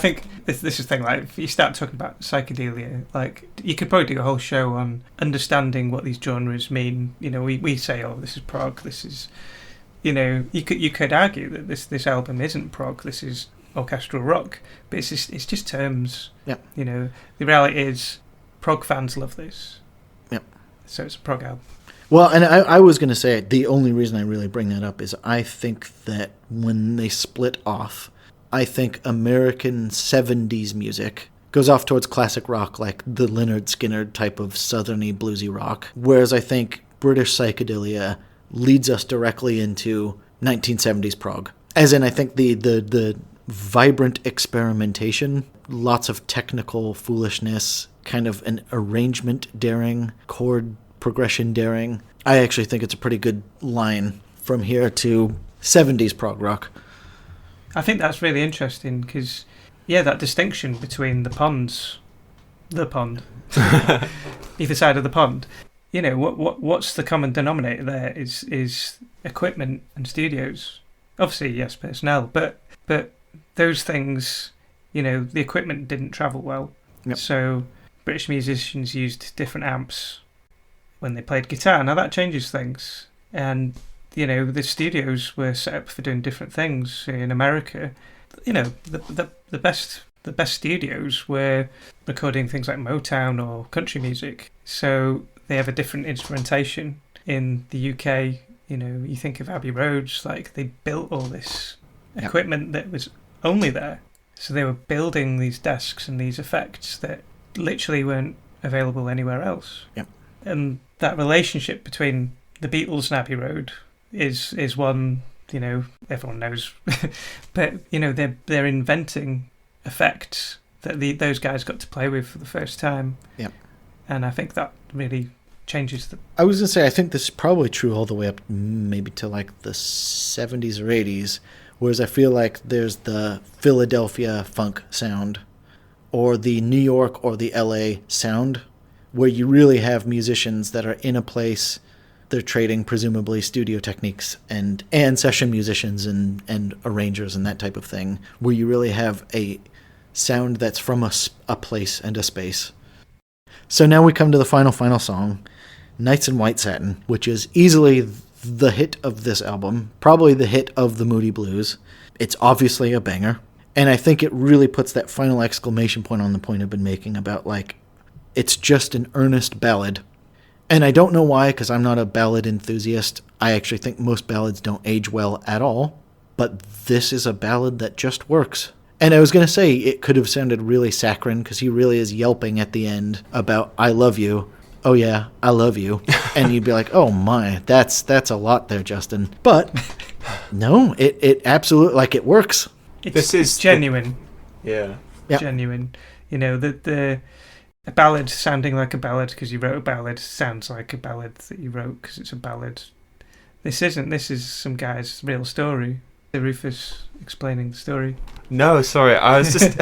think this is the thing. Like, if you start talking about psychedelia, like you could probably do a whole show on understanding what these genres mean. We say, oh, this is prog. This is, you could argue that this album isn't prog. This is orchestral rock, but it's just terms. Yeah. The reality is, prog fans love this. Yep. So it's a prog album. Well, and I was going to say, the only reason I really bring that up is I think that when they split off, I think American 70s music goes off towards classic rock, like the Lynyrd Skynyrd type of southerny bluesy rock, whereas I think British psychedelia leads us directly into 1970s prog. As in, I think the vibrant experimentation, lots of technical foolishness, kind of an arrangement daring, chord progression daring. I actually think it's a pretty good line from here to 70s prog rock. I think that's really interesting because, yeah, that distinction between the pond, either side of the pond. You know, what's the common denominator there is equipment and studios. Obviously, yes, personnel, but those things, you know, the equipment didn't travel well. Yep. So British musicians used different amps when they played guitar. Now that changes things. And, you know, the studios were set up for doing different things. In America, you know, the best studios were recording things like Motown or country music. So they have a different instrumentation. In the UK, you know, you think of Abbey Roads, like they built all this equipment that was only there. So they were building these desks and these effects that literally weren't available anywhere else. Yep. And that relationship between the Beatles and Abbey Road is one, you know, everyone knows. But, you know, they're inventing effects that those guys got to play with for the first time. Yep. And I think that really changes the... I was going to say, I think this is probably true all the way up maybe to like the 70s or 80s, whereas I feel like there's the Philadelphia funk sound or the New York or the LA sound, where you really have musicians that are in a place, they're trading presumably studio techniques and session musicians and arrangers and that type of thing, where you really have a sound that's from a place and a space. So now we come to the final song, Nights in White Satin, which is easily the hit of this album, probably the hit of the Moody Blues. It's obviously a banger, and I think it really puts that final exclamation point on the point I've been making about, like, it's just an earnest ballad. And I don't know why, because I'm not a ballad enthusiast. I actually think most ballads don't age well at all, but this is a ballad that just works. And I was going to say, it could have sounded really saccharine, because he really is yelping at the end about, I love you. Oh yeah, I love you. And you'd be like, oh my, that's a lot there, Justin. But no, it absolutely, like, it works. It's genuine. Yeah. Genuine. You know, a ballad sounding like a ballad because you wrote a ballad sounds like a ballad that you wrote because it's a ballad. This isn't. This is some guy's real story. Rufus explaining the story. No, sorry, I was just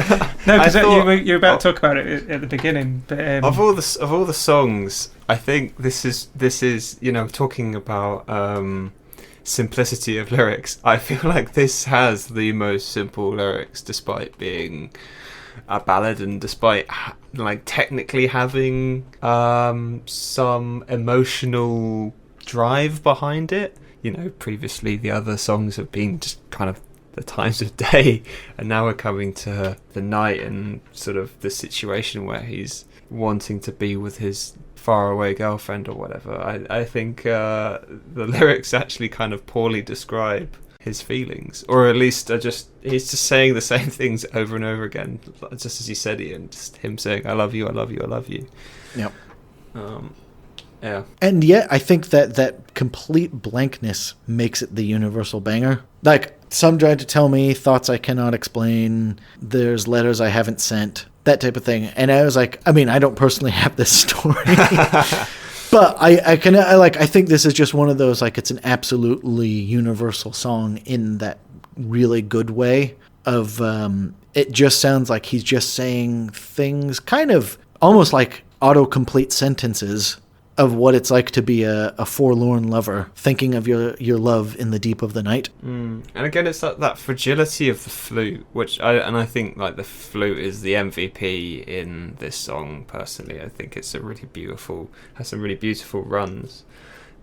no, because you were about to talk about it at the beginning. But of all the songs, I think this is you know, talking about simplicity of lyrics. I feel like this has the most simple lyrics, despite being a ballad and despite like technically having some emotional drive behind it. You know, previously the other songs have been just kind of the times of day, and now we're coming to the night and sort of the situation where he's wanting to be with his faraway girlfriend or whatever. I think the lyrics actually kind of poorly describe his feelings, or at least he's just saying the same things over and over again, just as he said it, and just him saying, I love you, I love you, I love you. Yep. Yeah. And yet, I think that complete blankness makes it the universal banger. Like, some tried to tell me thoughts I cannot explain, there's letters I haven't sent, that type of thing. And I was like, I mean, I don't personally have this story. But I think this is just one of those, like, it's an absolutely universal song in that really good way of, it just sounds like he's just saying things kind of almost like autocomplete sentences of what it's like to be a forlorn lover, thinking of your love in the deep of the night. And again, it's that fragility of the flute, I think like the flute is the MVP in this song. Personally, I think it's has some really beautiful runs,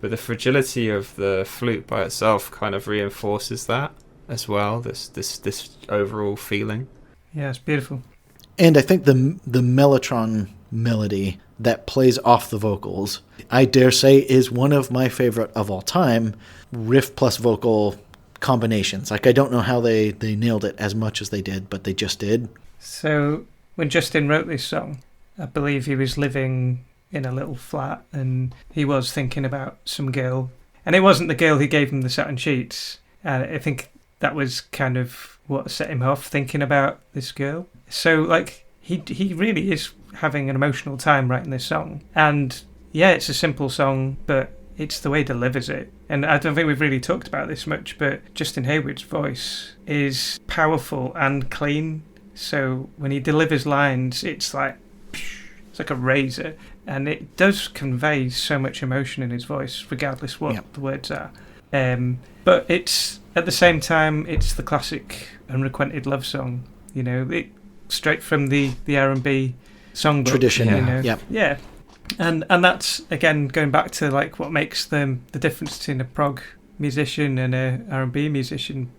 but the fragility of the flute by itself kind of reinforces that as well. This overall feeling. Yeah, it's beautiful. And I think the mellotron melody that plays off the vocals, I dare say, is one of my favorite of all time. Riff plus vocal combinations. Like, I don't know how they nailed it as much as they did, but they just did. So when Justin wrote this song, I believe he was living in a little flat and he was thinking about some girl. And it wasn't the girl who gave him the satin sheets. And I think that was kind of what set him off, thinking about this girl. So, like, he really is having an emotional time writing this song. And, yeah, it's a simple song, but it's the way he delivers it. And I don't think we've really talked about this much, but Justin Hayward's voice is powerful and clean. So when he delivers lines, it's like a razor. And it does convey so much emotion in his voice, regardless what the words are. But it's, at the same time, it's the classic unrequited love song. You know, straight from the R&B songbook Tradition, you know? Yeah. And that's, again, going back to like what makes the difference between a prog musician and a R&B musician.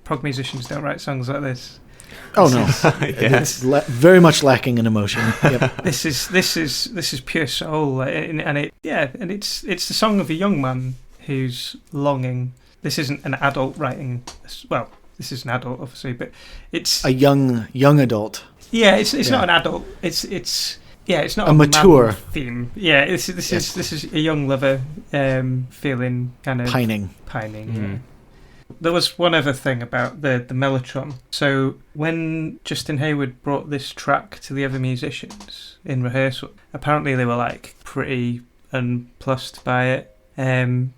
Prog musicians don't write songs like this. Oh no, it's very much lacking in emotion. Yep. This is pure soul, and it's the song of a young man who's longing. This isn't an adult writing. Well, this is an adult, obviously, but it's a young adult. Yeah, it's not an adult. It's not a mature theme. Yeah, this is a young lover feeling kind of pining. Yeah. There was one other thing about the mellotron. So when Justin Hayward brought this track to the other musicians in rehearsal, apparently they were like pretty unplussed by it. I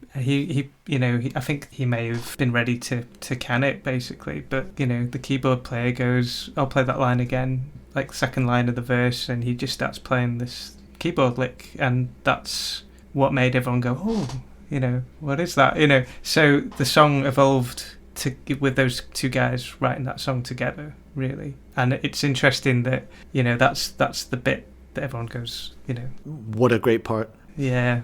think he may have been ready to can it basically, but the keyboard player goes, "I'll play that line again," like the second line of the verse, and he just starts playing this keyboard lick, and that's what made everyone go, "Oh, what is that?" So the song evolved with those two guys writing that song together, really. And it's interesting that that's the bit that everyone goes, what a great part. Yeah.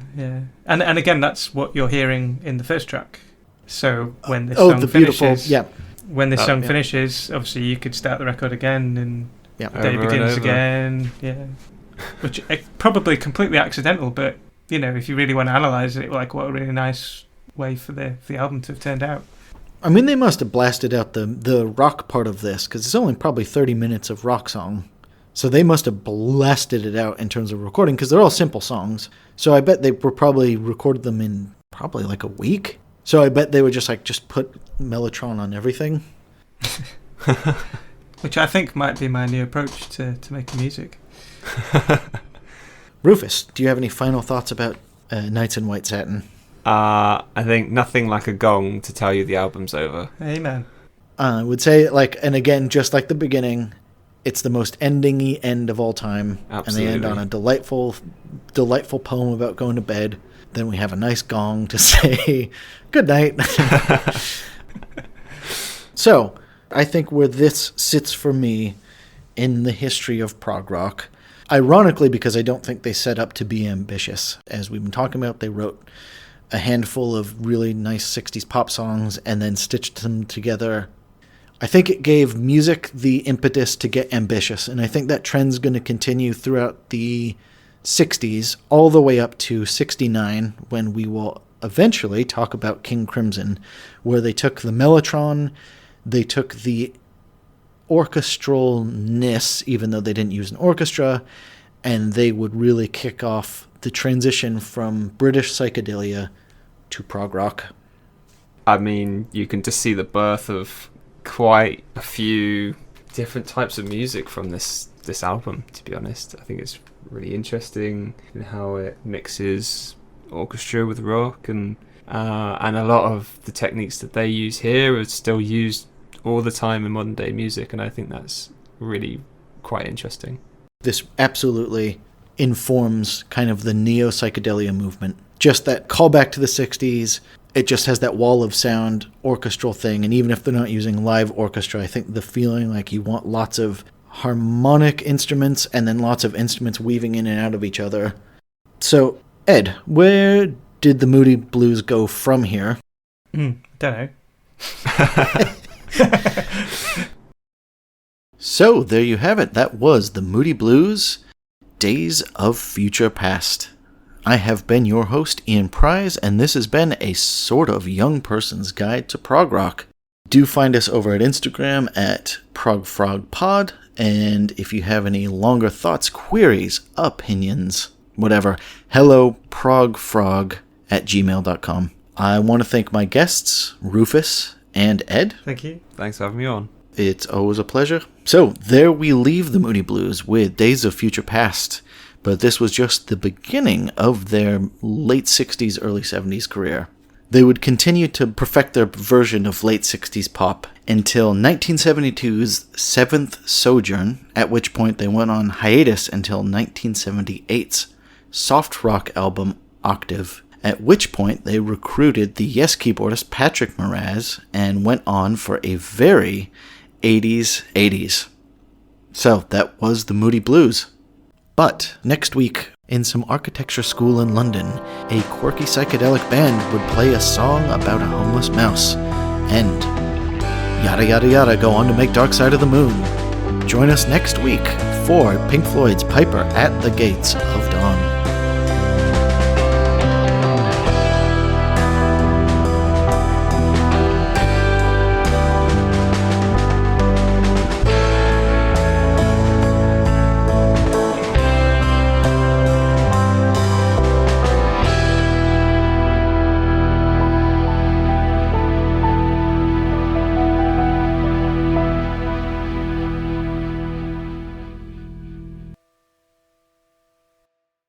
And again, that's what you're hearing in the first track. So when this song finishes, when this song finishes, obviously you could start the record again and the day begins again. Yeah, which probably completely accidental, but if you really want to analyze it, like, what a really nice way for the album to have turned out. I mean, they must have blasted out the rock part of this, because it's only probably 30 minutes of rock song. So they must have blasted it out in terms of recording, because they're all simple songs. So I bet they were probably recorded them in probably like a week. So I bet they were just put mellotron on everything. Which I think might be my new approach to making music. Rufus, do you have any final thoughts about Nights in White Satin? I think nothing like a gong to tell you the album's over. Amen. I would say, and again, just like the beginning, it's the most ending-y end of all time. Absolutely. And they end on a delightful poem about going to bed. Then we have a nice gong to say good night. So, I think where this sits for me in the history of prog rock, ironically, because I don't think they set up to be ambitious. As we've been talking about, they wrote a handful of really nice 60s pop songs and then stitched them together. I think it gave music the impetus to get ambitious, and I think that trend's going to continue throughout the 60s, all the way up to 69, when we will eventually talk about King Crimson, where they took the mellotron, they took the orchestralness, even though they didn't use an orchestra, and they would really kick off the transition from British psychedelia to prog rock. I mean, you can just see the birth of quite a few different types of music from this album, to be honest. I think it's really interesting in how it mixes orchestra with rock, and a lot of the techniques that they use here are still used all the time in modern day music, and I think that's really quite interesting. This absolutely informs kind of the neo-psychedelia movement. Just that callback to the 60s, it just has that wall of sound orchestral thing, and even if they're not using live orchestra, I think the feeling like you want lots of harmonic instruments and then lots of instruments weaving in and out of each other. So, Ed, where did the Moody Blues go from here? Don't know. So, there you have it. That was the Moody Blues, Days of Future Past. I have been your host, Ian Prize, and this has been a sort of young person's guide to prog rock. Do find us over at Instagram at ProgFrogPod, and if you have any longer thoughts, queries, opinions, whatever, helloprogfrog@gmail.com. I want to thank my guests, Rufus and Ed. Thank you. Thanks for having me on. It's always a pleasure. So, there we leave the Moody Blues with Days of Future Past, but this was just the beginning of their late 60s, early 70s career. They would continue to perfect their version of late 60s pop until 1972's Seventh Sojourn, at which point they went on hiatus until 1978's soft rock album Octave, at which point they recruited the Yes keyboardist Patrick Moraz and went on for a very 80s. So that was the Moody Blues. But next week, in some architecture school in London, a quirky psychedelic band would play a song about a homeless mouse, and yada yada yada go on to make Dark Side of the Moon. Join us next week for Pink Floyd's Piper at the Gates of Dawn.